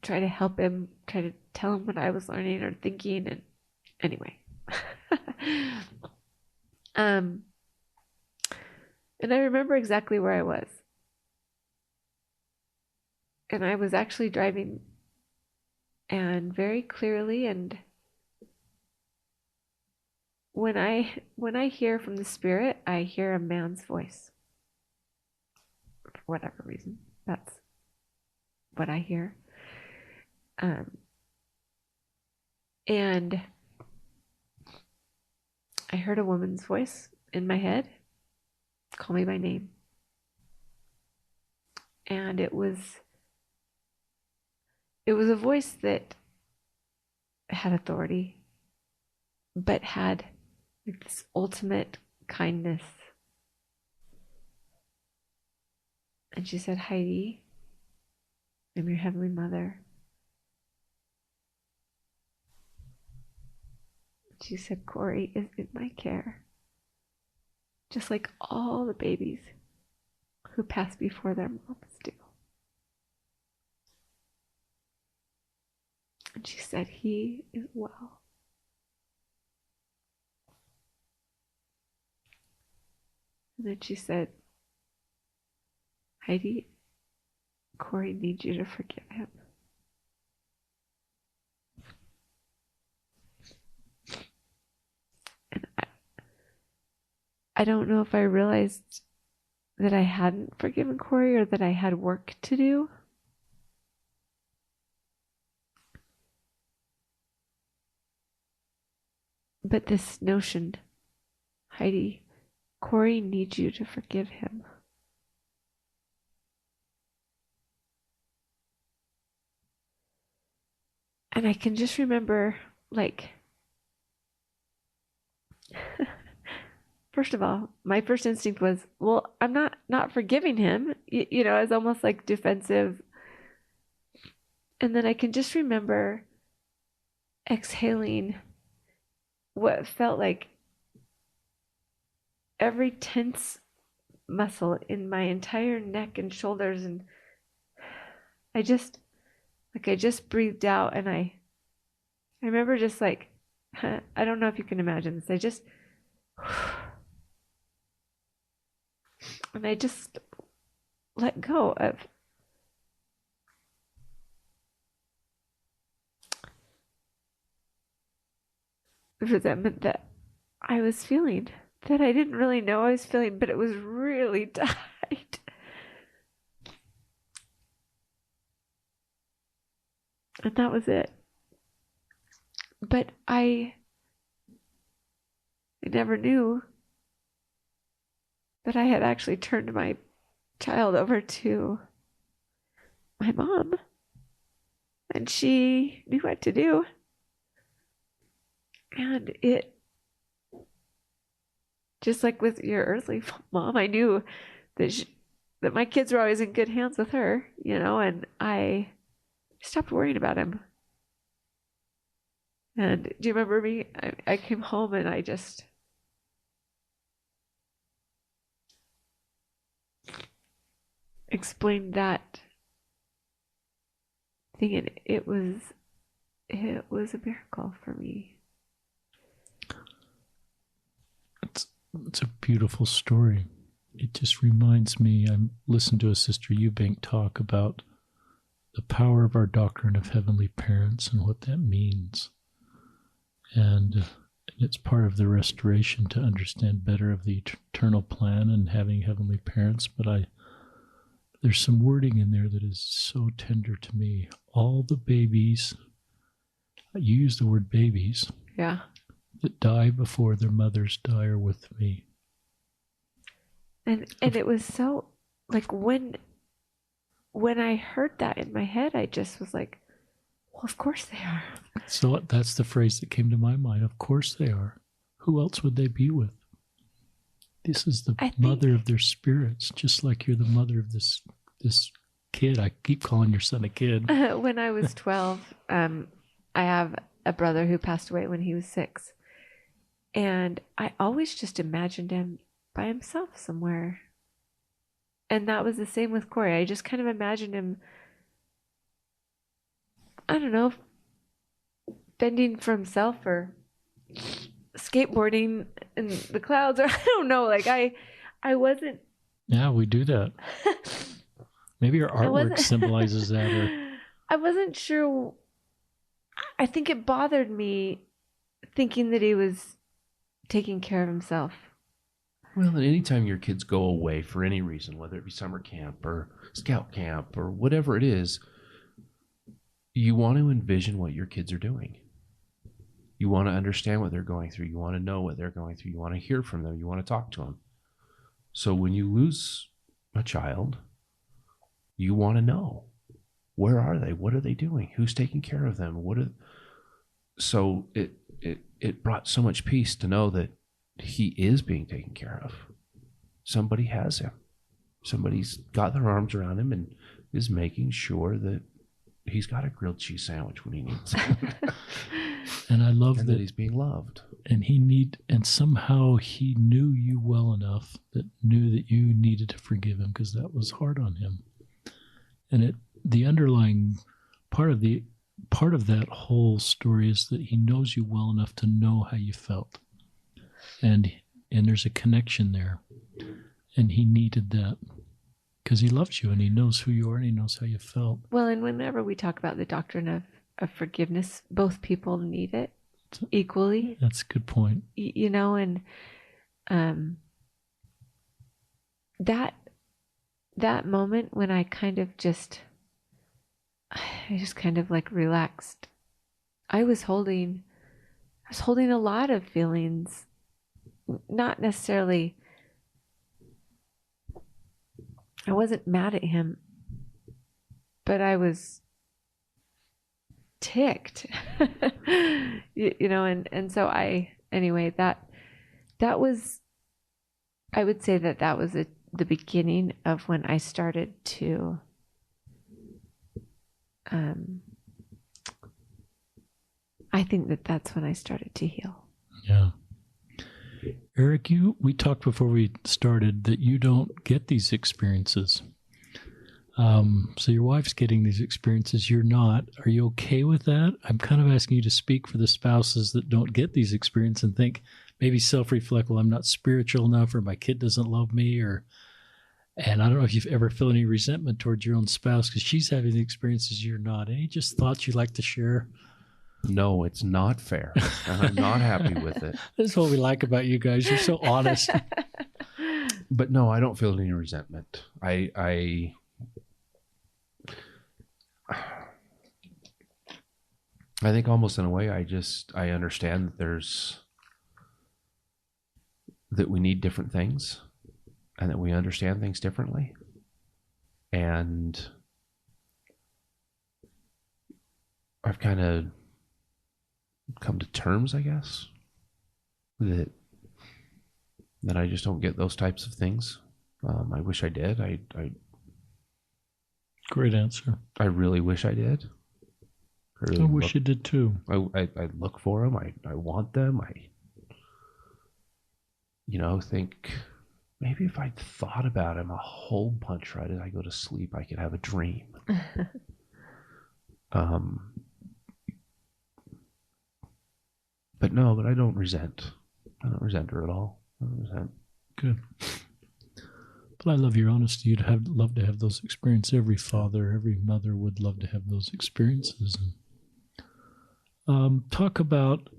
try to help him, try to tell him what I was learning or thinking. And anyway. And I remember exactly where I was. And I was actually driving, and very clearly, and when I hear from the Spirit, I hear a man's voice. For whatever reason, that's what I hear. And I heard a woman's voice in my head call me by name. And it was a voice that had authority, but had like this ultimate kindness. And she said, "Heidi, I'm your Heavenly Mother." She said, "Cory is in my care, just like all the babies who pass before their moms do." And she said, "He is well." And then she said, "Heidi, Cory needs you to forgive him." And I don't know if I realized that I hadn't forgiven Cory or that I had work to do. But this notion, Heidi, Cory needs you to forgive him. And I can just remember, like, first of all, my first instinct was, well, I'm not forgiving him. You know, it's almost like defensive. And then I can just remember exhaling what felt like every tense muscle in my entire neck and shoulders, and I just breathed out, and I remember just like, I don't know if you can imagine this, I just and I just let go of the resentment that I was feeling, that I didn't really know I was feeling, but it was really tight. And that was it. But I never knew that I had actually turned my child over to my mom, and she knew what to do. And it, just like with your earthly mom, I knew that that my kids were always in good hands with her, you know, and I stopped worrying about him. And do you remember me? I came home and I just explained that thing, and it was a miracle for me. It's a beautiful story. It just reminds me, I listened to a Sister Eubank talk about the power of our doctrine of heavenly parents and what that means. And And it's part of the restoration to understand better of the eternal plan and having heavenly parents. But there's some wording in there that is so tender to me. All the babies, you use the word babies, Yeah. that die before their mothers die are with me. And it was so, like, when I heard that in my head, I just was like, well, of course they are. So that's the phrase that came to my mind. Of course they are. Who else would they be with? This is the mother of their spirits, just like you're the mother of this kid. I keep calling your son a kid. When I was 12, I have a brother who passed away when he was 6. And I always just imagined him by himself somewhere. And that was the same with Cory. I just kind of imagined him, I don't know, fending for himself or skateboarding in the clouds, or I don't know. Like I wasn't. Yeah, we do that. Maybe our artwork symbolizes that. Or I wasn't sure. I think it bothered me thinking that he was taking care of himself. Well, and anytime your kids go away for any reason, whether it be summer camp or scout camp or whatever it is, you want to envision what your kids are doing. You want to understand what they're going through. You want to know what they're going through. You want to hear from them. You want to talk to them. So when you lose a child, you want to know, where are they? What are they doing? Who's taking care of them? So it brought so much peace to know that he is being taken care of. Somebody has him. Somebody's got their arms around him and is making sure that he's got a grilled cheese sandwich when he needs it. And I love that he's being loved. And somehow he knew you well enough that knew that you needed to forgive him because that was hard on him. And the underlying part of that whole story is that he knows you well enough to know how you felt. And there's a connection there. And he needed that because he loves you and he knows who you are and he knows how you felt. Well, and whenever we talk about the doctrine of forgiveness, both people need it equally. That's a good point. You know, and that moment when I kind of just kind of like relaxed. I was holding a lot of feelings, not necessarily. I wasn't mad at him, but I was ticked, you know, and so that was, I would say that was the beginning of when I started to, I think that's when I started to heal. Yeah. Eric, we talked before we started that you don't get these experiences. So your wife's getting these experiences, you're not. Are you okay with that? I'm kind of asking you to speak for the spouses that don't get these experiences and think, maybe self-reflect, well, I'm not spiritual enough, or my kid doesn't love me, and I don't know if you've ever felt any resentment towards your own spouse because she's having the experiences you're not. Any just thoughts you'd like to share? No, it's not fair. I'm not happy with it. This is what we like about you guys. You're so honest. But no, I don't feel any resentment. I think almost in a way, I understand that we need different things and that we understand things differently. And I've kind of come to terms, I guess, that I just don't get those types of things. I wish I did. I Great answer. I really wish I did. I wish you did too. I look for them. I want them. Think maybe if I thought about him a whole bunch right as I go to sleep, I could have a dream. But no, I don't resent. I don't resent her at all. I don't resent. Good. But I love your honesty. You'd love to have those experiences. Every father, every mother would love to have those experiences. And, talk about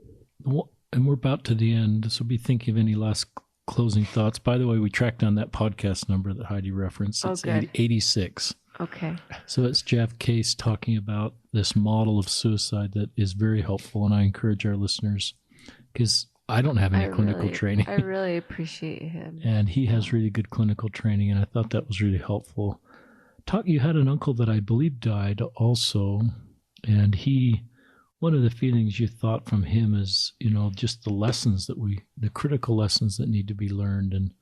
And we're about to the end, so be thinking of any last closing thoughts. By the way, we tracked down that podcast number that Heidi referenced. It's 86. Okay. So it's Jeff Case talking about this model of suicide that is very helpful, and I encourage our listeners, because I don't have any clinical training. I really appreciate him. And he has really good clinical training, and I thought that was really helpful. You had an uncle that I believe died also, and one of the feelings you thought from him is, just the critical lessons that need to be learned, and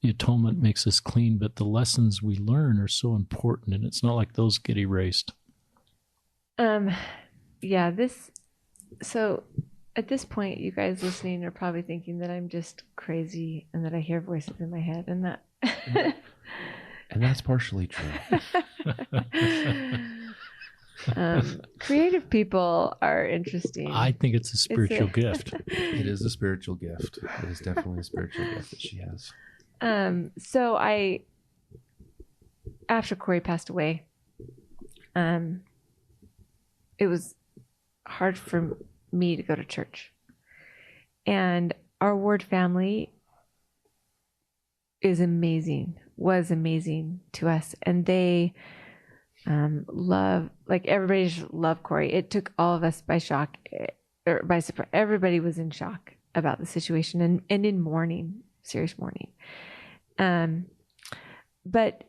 the atonement makes us clean, but the lessons we learn are so important, and it's not like those get erased. So at this point, you guys listening are probably thinking that I'm just crazy and that I hear voices in my head, and that. And that's partially true. Creative people are interesting. I think it's a spiritual gift. It is a spiritual gift. It is definitely a spiritual gift that she has. So after Cory passed away, it was hard for me to go to church. And our ward family was amazing to us. And they everybody just loved Cory. It took all of us by shock, or by surprise. Everybody was in shock about the situation and in mourning, serious mourning. But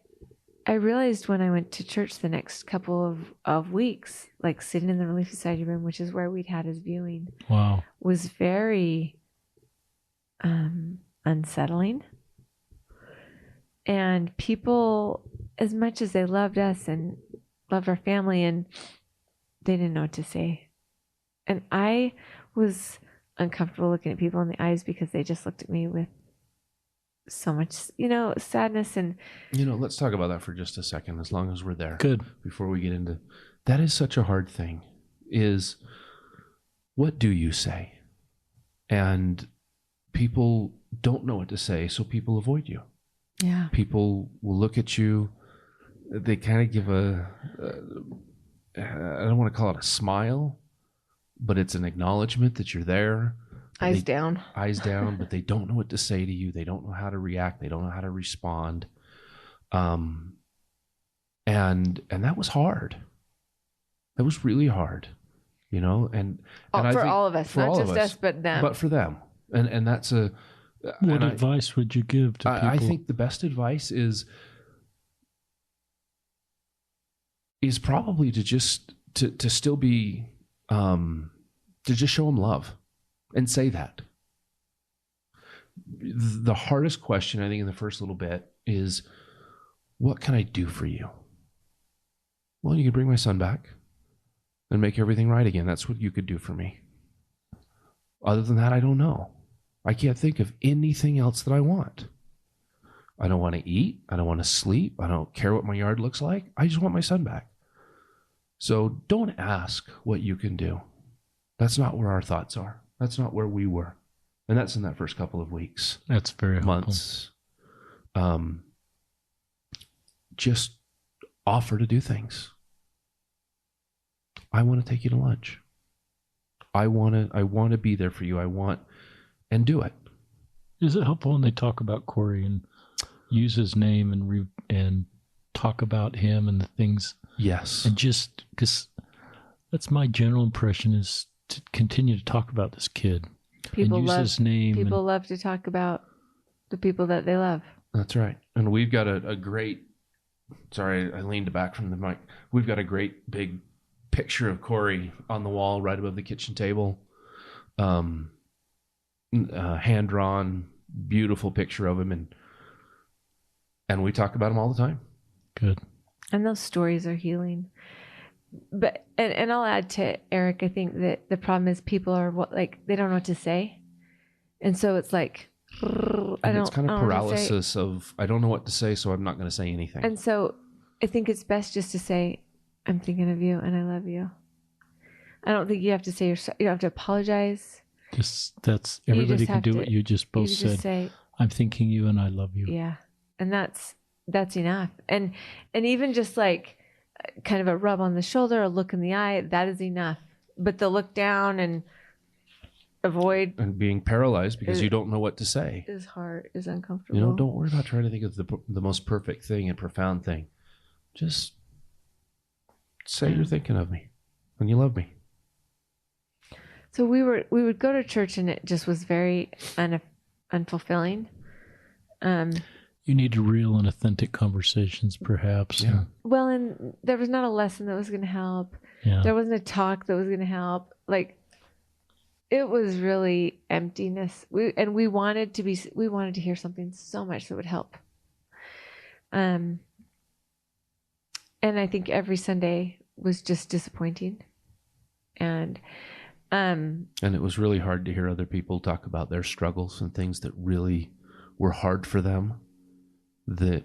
I realized when I went to church the next couple of weeks, like sitting in the Relief Society room, which is where we'd had his viewing, wow, was very unsettling. And people, as much as they loved us and loved our family, and they didn't know what to say. And I was uncomfortable looking at people in the eyes because they just looked at me with so much, sadness. And let's talk about that for just a second, as long as we're there. Good. Before we get into that, is such a hard thing, is what do you say? And people don't know what to say, so people avoid you. Yeah. People will look at you. They kind of give I don't want to call it a smile, but it's an acknowledgement that you're there. Eyes down, but they don't know what to say to you. They don't know how to react. They don't know how to respond. And that was hard. That was really hard, and for all of us, not just us, but them. But for them. And that's what advice would you give to people? I think the best advice is probably to just to still be to just show them love and say that. The hardest question, I think, in the first little bit is, what can I do for you? Well, you could bring my son back and make everything right again. That's what you could do for me. Other than that, I don't know. I can't think of anything else that I want. I don't want to eat. I don't want to sleep. I don't care what my yard looks like. I just want my son back. So don't ask what you can do. That's not where our thoughts are. That's not where we were. And that's in that first couple of weeks. That's very months. Just offer to do things. I want to take you to lunch. I want to be there for you. And do it. Is it helpful when they talk about Cory and use his name and talk about him and the things? Yes. And just because that's my general impression, is to continue to talk about this kid. People and use his name. People love to talk about the people that they love. That's right. And we've got a great, sorry, I leaned back from the mic. We've got a great big picture of Cory on the wall right above the kitchen table. Hand-drawn, beautiful picture of him, and we talk about him all the time. Good. And those stories are healing. But and I'll add to Eric, I think that the problem is people are they don't know what to say, and so it's like it's kind of paralysis of I don't know what to say, so I'm not going to say anything. And so I think it's best just to say, I'm thinking of you and I love you. I don't think you have to say you don't have to apologize. That's everybody can do what you just both said. Just say, I'm thinking you and I love you. Yeah. And that's enough. And even just kind of a rub on the shoulder, a look in the eye, that is enough. But the look down and avoid and being paralyzed because you don't know what to say. is hard, is uncomfortable. You know, don't worry about trying to think of the most perfect thing and profound thing. Just say you're thinking of me and you love me. So we would go to church, and it just was very unfulfilling. You need real and authentic conversations, perhaps. Yeah. Well, and there was not a lesson that was going to help. Yeah. There wasn't a talk that was going to help. Like, it was really emptiness. We wanted to hear something so much that would help. And I think every Sunday was just disappointing. And it was really hard to hear other people talk about their struggles and things that really were hard for them. That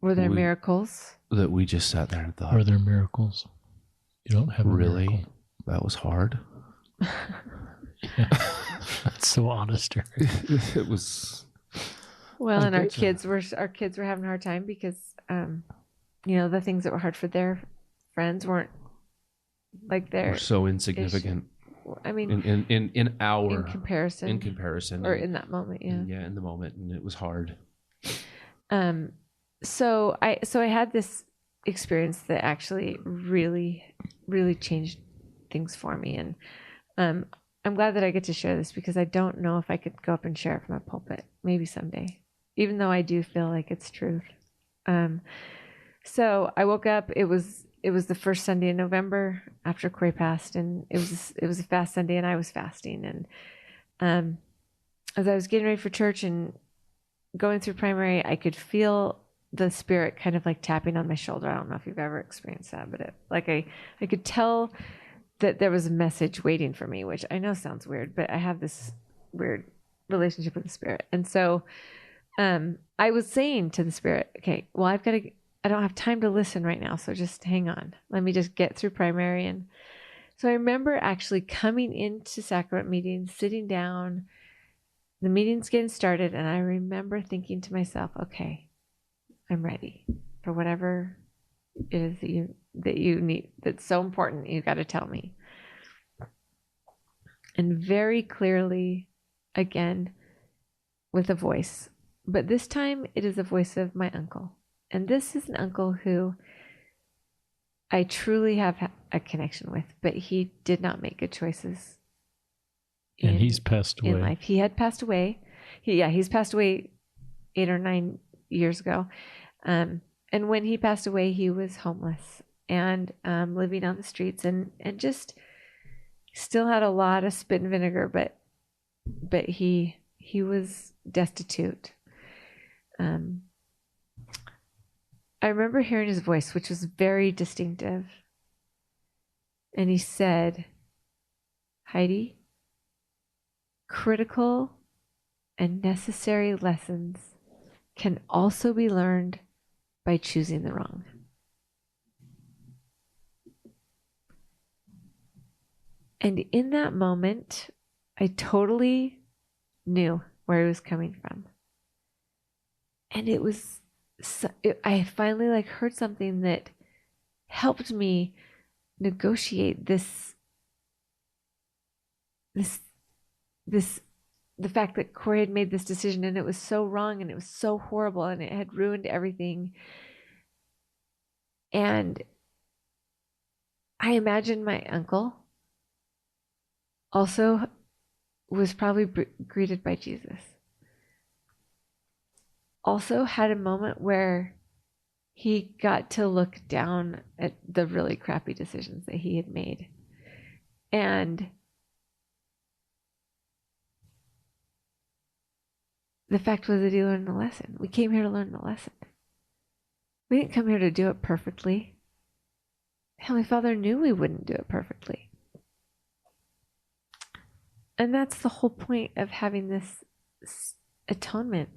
were there miracles? That we just sat there and thought, are there miracles? You don't have a really? miracle. That was hard. Yeah. That's so honest, Eric. It was. Well, and our kids were having a hard time because, the things that were hard for their friends weren't like Were so insignificant. I mean, in comparison, or in that moment, yeah, in the moment, and it was hard. So I had this experience that actually really, really changed things for me, and I'm glad that I get to share this because I don't know if I could go up and share it from a pulpit. Maybe someday, even though I do feel like it's truth. So I woke up. It was the first Sunday in November after Cory passed, and it was a fast Sunday, and I was fasting. And as I was getting ready for church and going through primary, I could feel the Spirit kind of like tapping on my shoulder. I don't know if you've ever experienced that, but I could tell that there was a message waiting for me, which I know sounds weird, but I have this weird relationship with the Spirit. And so I was saying to the Spirit, okay, well, I don't have time to listen right now, so just hang on. Let me just get through primary. And so I remember actually coming into sacrament meetings, sitting down, the meeting's getting started, and I remember thinking to myself, okay, I'm ready for whatever it is that you need, that's so important, you got to tell me. And very clearly, again, with a voice, but this time it is a voice of my uncle. And this is an uncle who I truly have a connection with, but he did not make good choices. And he's passed away. In life. He had passed away. He's passed away 8 or 9 years ago. And when he passed away, he was homeless and living on the streets and just still had a lot of spit and vinegar, but he was destitute. I remember hearing his voice, which was very distinctive. And he said, Heidi, critical and necessary lessons can also be learned by choosing the wrong. And in that moment, I totally knew where he was coming from. And it was, I finally heard something that helped me negotiate the fact that Cory had made this decision and it was so wrong and it was so horrible and it had ruined everything. And I imagine my uncle also was probably greeted by Jesus. Also had a moment where he got to look down at the really crappy decisions that he had made. And the fact was that he learned the lesson. We came here to learn the lesson. We didn't come here to do it perfectly. Heavenly Father knew we wouldn't do it perfectly. And that's the whole point of having this atonement.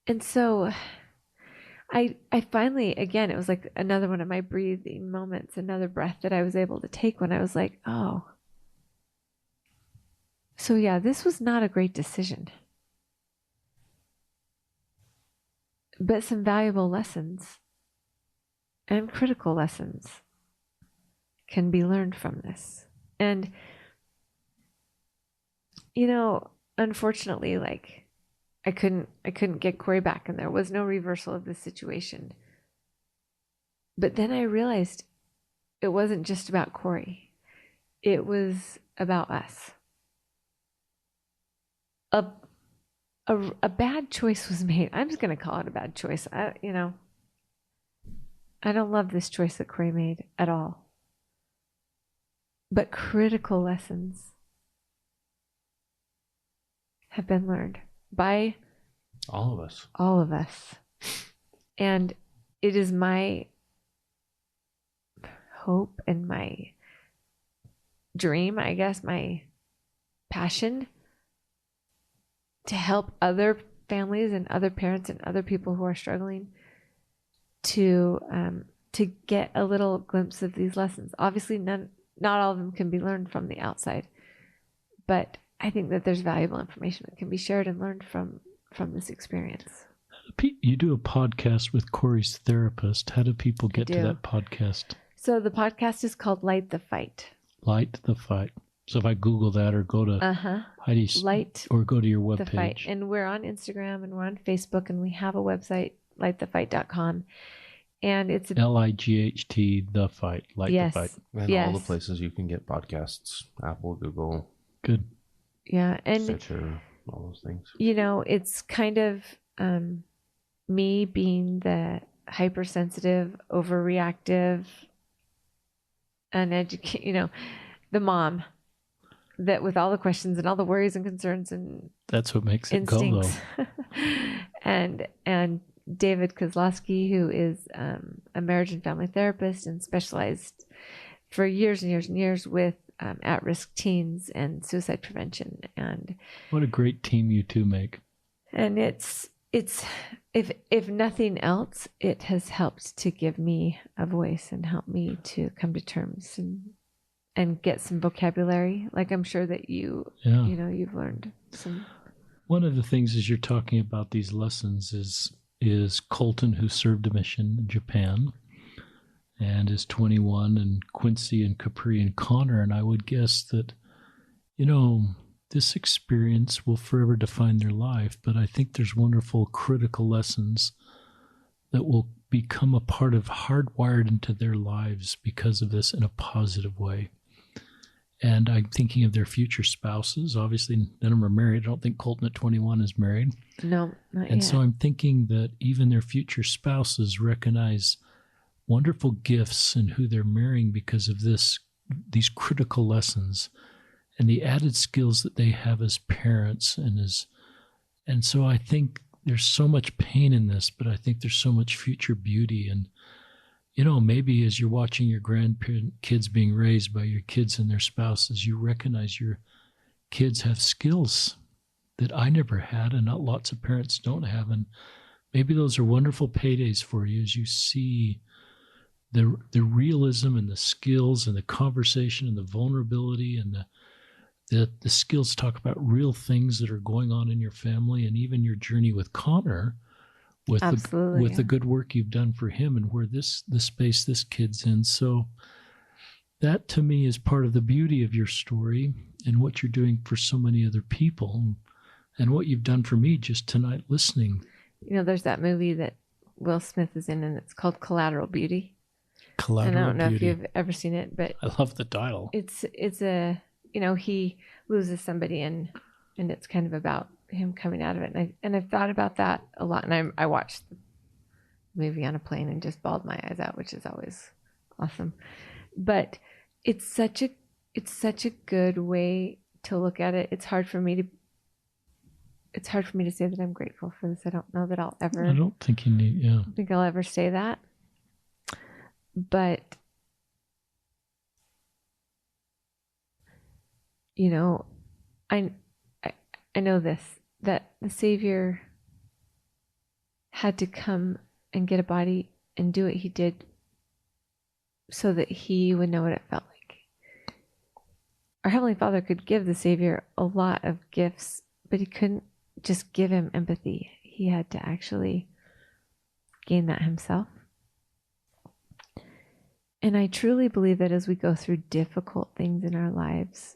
And so I finally, again, it was like another one of my breathing moments, another breath that I was able to take when I was like, oh. So yeah, this was not a great decision. But some valuable lessons and critical lessons. can be learned from this. And, you know, unfortunately, like I couldn't get Cory back, and there was no reversal of the situation. But then I realized it wasn't just about Cory. It was about us. A bad choice was made. I'm just going to call it a bad choice. I don't love this choice that Cory made at all. But critical lessons have been learned by all of us. All of us. And it is my hope and my dream, I guess, my passion to help other families and other parents and other people who are struggling to get a little glimpse of these lessons. Obviously, not all of them can be learned from the outside, but I think that there's valuable information that can be shared and learned from this experience. You do a podcast with Cory's therapist. How do people get to that podcast? So the podcast is called Light the Fight. Light the Fight. So if I Google that or go to Heidi's Light or go to your the Fight. webpage. And we're on Instagram and we're on Facebook and we have a website, lightthefight.com. And it's LIGHT, The Fight, Light the Fight. And all the places you can get podcasts, Apple, Google. Good. Yeah. And Stitcher, all those things. You know, it's kind of me being the hypersensitive, overreactive, uneducated, you know, the mom that with all the questions and all the worries and concerns and that's what makes it instincts. go though. and David Kozlowski, who is a marriage and family therapist and specialized for years and years and years with at-risk teens and suicide prevention. And what a great team you two make. And it's if nothing else, it has helped to give me a voice and help me to come to terms and get some vocabulary. Like I'm sure that you know, you've learned some. One of the things as you're talking about these lessons is Colton, who served a mission in Japan and is 21, and Quincy and Capri and Connor. And I would guess that, you know, this experience will forever define their life, but I think there's wonderful critical lessons that will become a part of hardwired into their lives because of this in a positive way. And I'm thinking of their future spouses. Obviously, none of them are married. I don't think Colton at 21 is married. No, not and yet. So I'm thinking that even their future spouses recognize wonderful gifts in who they're marrying because of these critical lessons and the added skills that they have as parents. And so I think there's so much pain in this, but I think there's so much future beauty. And, you know, maybe as you're watching your grandkids being raised by your kids and their spouses, you recognize your kids have skills that I never had and not lots of parents don't have. And maybe those are wonderful paydays for you as you see the realism and the skills and the conversation and the vulnerability and the skills to talk about real things that are going on in your family, and even your journey with Connor, with the good work you've done for him and where the space this kid's in. So that to me is part of the beauty of your story and what you're doing for so many other people and what you've done for me just tonight listening. You know, there's that movie that Will Smith is in, and it's called Collateral Beauty. And I don't know if you've ever seen it, but I love the title. It's a, you know, he loses somebody and it's kind of about him coming out of it. And I've thought about that a lot. And I watched the movie on a plane and just bawled my eyes out, which is always awesome. But it's such a good way to look at it. It's hard for me to say that I'm grateful for this. I don't know that I'll ever. I don't think you need. Yeah. I don't think I'll ever say that. But you know, I know this, that the Savior had to come and get a body and do what he did so that he would know what it felt like. Our Heavenly Father could give the Savior a lot of gifts, but he couldn't just give him empathy. He had to actually gain that himself. And I truly believe that as we go through difficult things in our lives,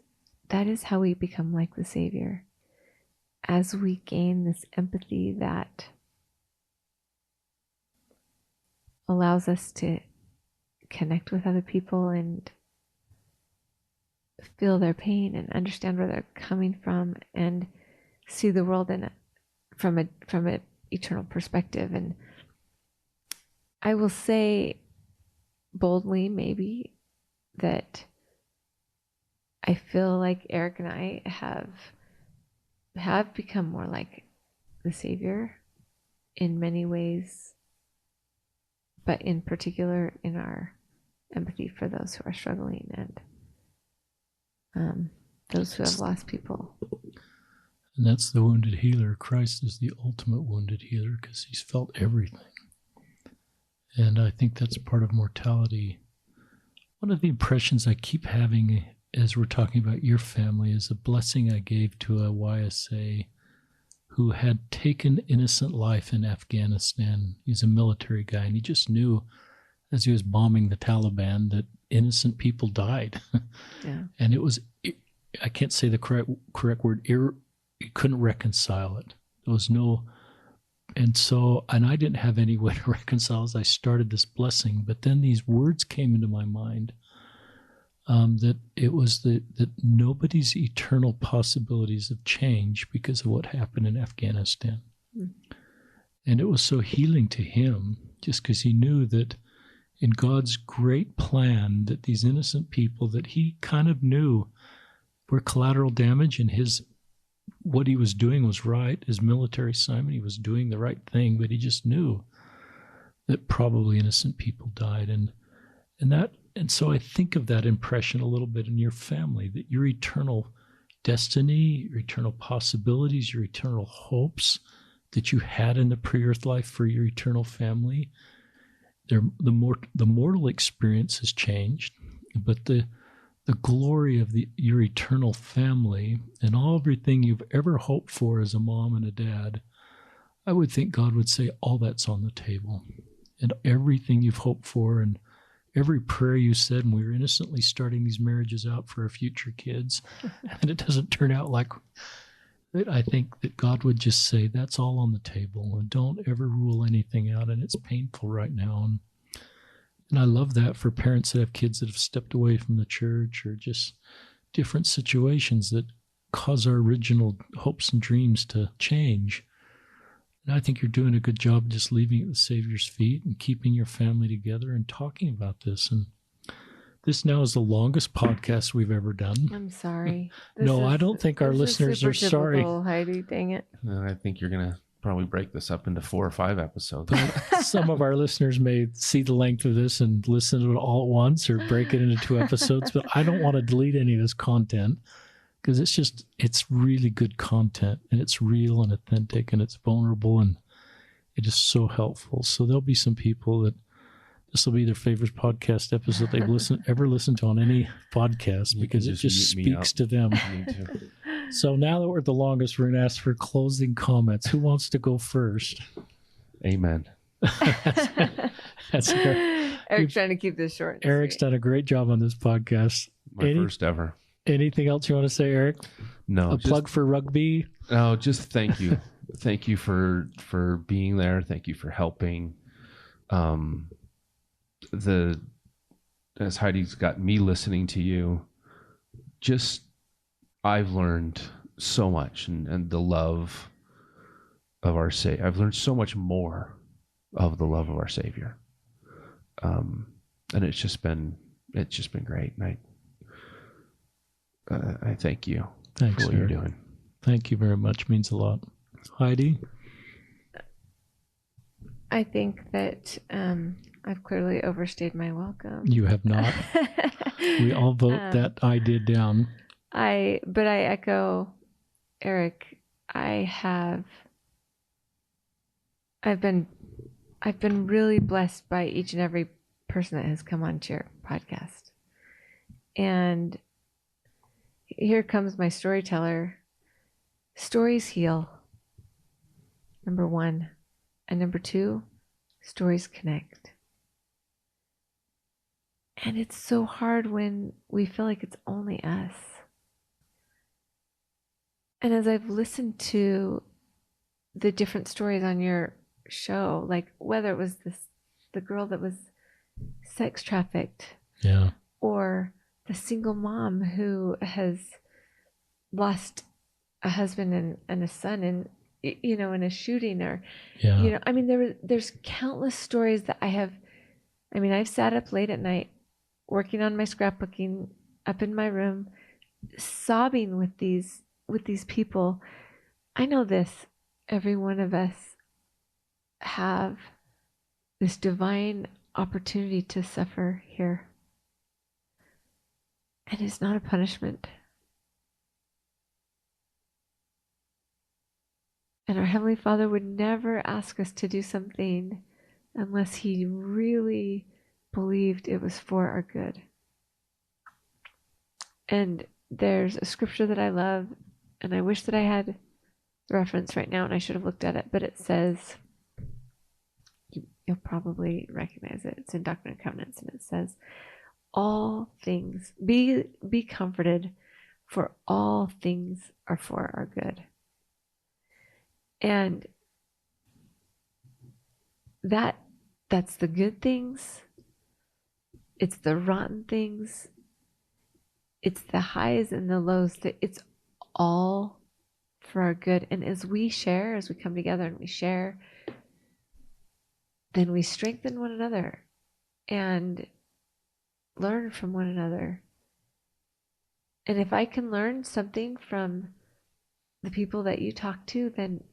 that is how we become like the Savior. As we gain this empathy that allows us to connect with other people and feel their pain and understand where they're coming from and see the world from an eternal perspective. And I will say boldly, maybe, that I feel like Eric and I have become more like the Savior in many ways, but in particular in our empathy for those who are struggling and those who have lost people. And that's the wounded healer. Christ is the ultimate wounded healer because he's felt everything. And I think that's part of mortality. One of the impressions I keep having as we're talking about your family is a blessing I gave to a YSA who had taken innocent life in Afghanistan. He's a military guy, and he just knew as he was bombing the Taliban that innocent people died. Yeah. And it was, I can't say the correct word, he couldn't reconcile it. There was no, and I didn't have any way to reconcile as I started this blessing, but then these words came into my mind, that it was that nobody's eternal possibilities have changed because of what happened in Afghanistan. Mm. And it was so healing to him, just because he knew that in God's great plan, that these innocent people that he kind of knew were collateral damage, and what he was doing was right. His military assignment, he was doing the right thing, but he just knew that probably innocent people died. And so I think of that impression a little bit in your family, that your eternal destiny, your eternal possibilities, your eternal hopes that you had in the pre-earth life for your eternal family, the mortal experience has changed, but the glory of your eternal family and everything you've ever hoped for as a mom and a dad, I would think God would say all that's on the table. And everything you've hoped for and every prayer you said, and we were innocently starting these marriages out for our future kids, and it doesn't turn out like that. I think that God would just say, that's all on the table, and don't ever rule anything out, and it's painful right now. And I love that for parents that have kids that have stepped away from the church or just different situations that cause our original hopes and dreams to change. And I think you're doing a good job of just leaving it at the Savior's feet and keeping your family together and talking about this. And this now is the longest podcast we've ever done. I'm sorry. I don't think our listeners are sorry. Heidi, dang it. I think you're going to probably break this up into 4 or 5 episodes. But some of our listeners may see the length of this and listen to it all at once or break it into 2 episodes. But I don't want to delete any of this content because it's really good content, and it's real and authentic, and it's vulnerable, and it is so helpful. So there'll be some people that this will be their favorite podcast episode they've ever listened to on any podcast, because it just speaks to them. So now that we're at the longest, we're going to ask for closing comments. Who wants to go first? Amen. That's Eric's trying to keep this short. Eric's done a great job on this podcast. My first ever. Anything else you want to say, Eric? No. Plug for rugby? No, just thank you. Thank you for being there. Thank you for helping. As Heidi's got me listening to you, I've learned so much, and the love of our Savior. I've learned so much more of the love of our Savior. And it's just been great. And I thank you. Thanks, for what you're doing. Thank you very much. Means a lot. Heidi? I think that I've clearly overstayed my welcome. You have not. We all vote that idea down. But I echo Eric. I've been really blessed by each and every person that has come onto your podcast. And here comes my storyteller. Stories heal. Number 1. And number 2, stories connect. And it's so hard when we feel like it's only us. And as I've listened to the different stories on your show, like whether it was the girl that was sex trafficked, Yeah. or the single mom who has lost a husband and a son in a shooting, or Yeah. I mean there's countless stories that I've sat up late at night working on my scrapbooking up in my room, sobbing with these people. I know this, every one of us have this divine opportunity to suffer here. And it's not a punishment. And our Heavenly Father would never ask us to do something unless He really believed it was for our good. And there's a scripture that I love, and I wish that I had the reference right now and I should have looked at it, but it says, you'll probably recognize it. It's in Doctrine and Covenants, and it says, all things, be comforted, for all things are for our good. And that's the good things. It's the rotten things. It's the highs and the lows. That it's all for our good. And as we come together and we share, then we strengthen one another and learn from one another. And if I can learn something from the people that you talk to, then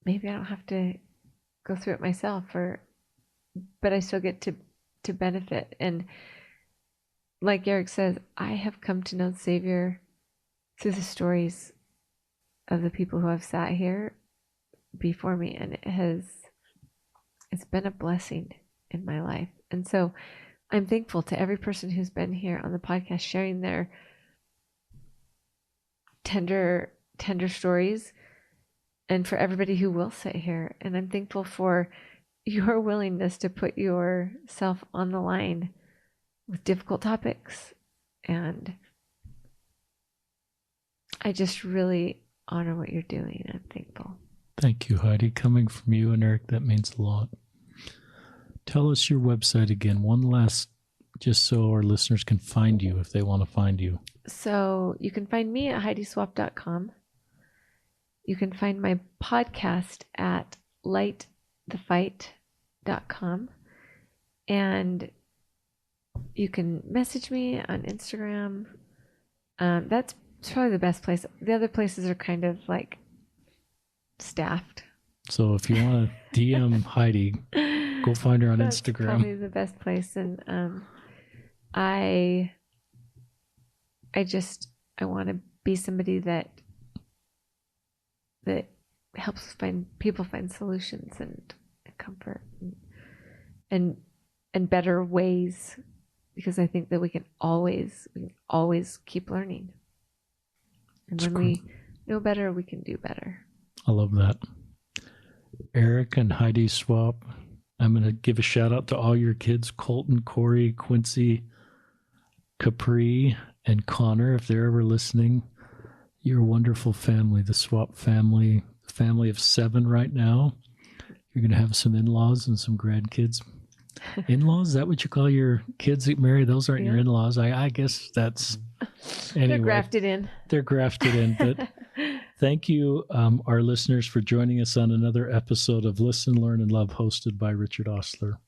maybe I don't have to go through it myself, but I still get to benefit. And like Eric says, I have come to know the Savior through the stories of the people who have sat here before me, and it's been a blessing in my life. And so I'm thankful to every person who's been here on the podcast sharing their tender stories, and for everybody who will sit here. And I'm thankful for your willingness to put yourself on the line with difficult topics. And I just really honor what you're doing. I'm thankful. Thank you, Heidi. Coming from you and Eric, that means a lot. Tell us your website again, one last, just so our listeners can find you if they want to find you. So you can find me at HeidiSwapp.com. You can find my podcast at lightthefight.com. And you can message me on Instagram. That's probably the best place. The other places are kind of like staffed. So if you want to DM Heidi, go find her on That's Instagram. Probably the best place. And I want to be somebody that helps people find solutions and comfort and better ways, because I think that we can always keep learning. And when we know better, we can do better. I love that. Eric and Heidi Swapp, I'm going to give a shout out to all your kids, Colton, Cory, Quincy, Capri, and Connor, if they're ever listening. You're a wonderful family, the Swapp family, a family of 7 right now. You're going to have some in-laws and some grandkids. In-laws, is that what you call your kids that marry? Those aren't your in-laws. I guess that's... Anyway, they're grafted in. They're grafted in. But thank you, our listeners, for joining us on another episode of Listen, Learn, and Love, hosted by Richard Ostler.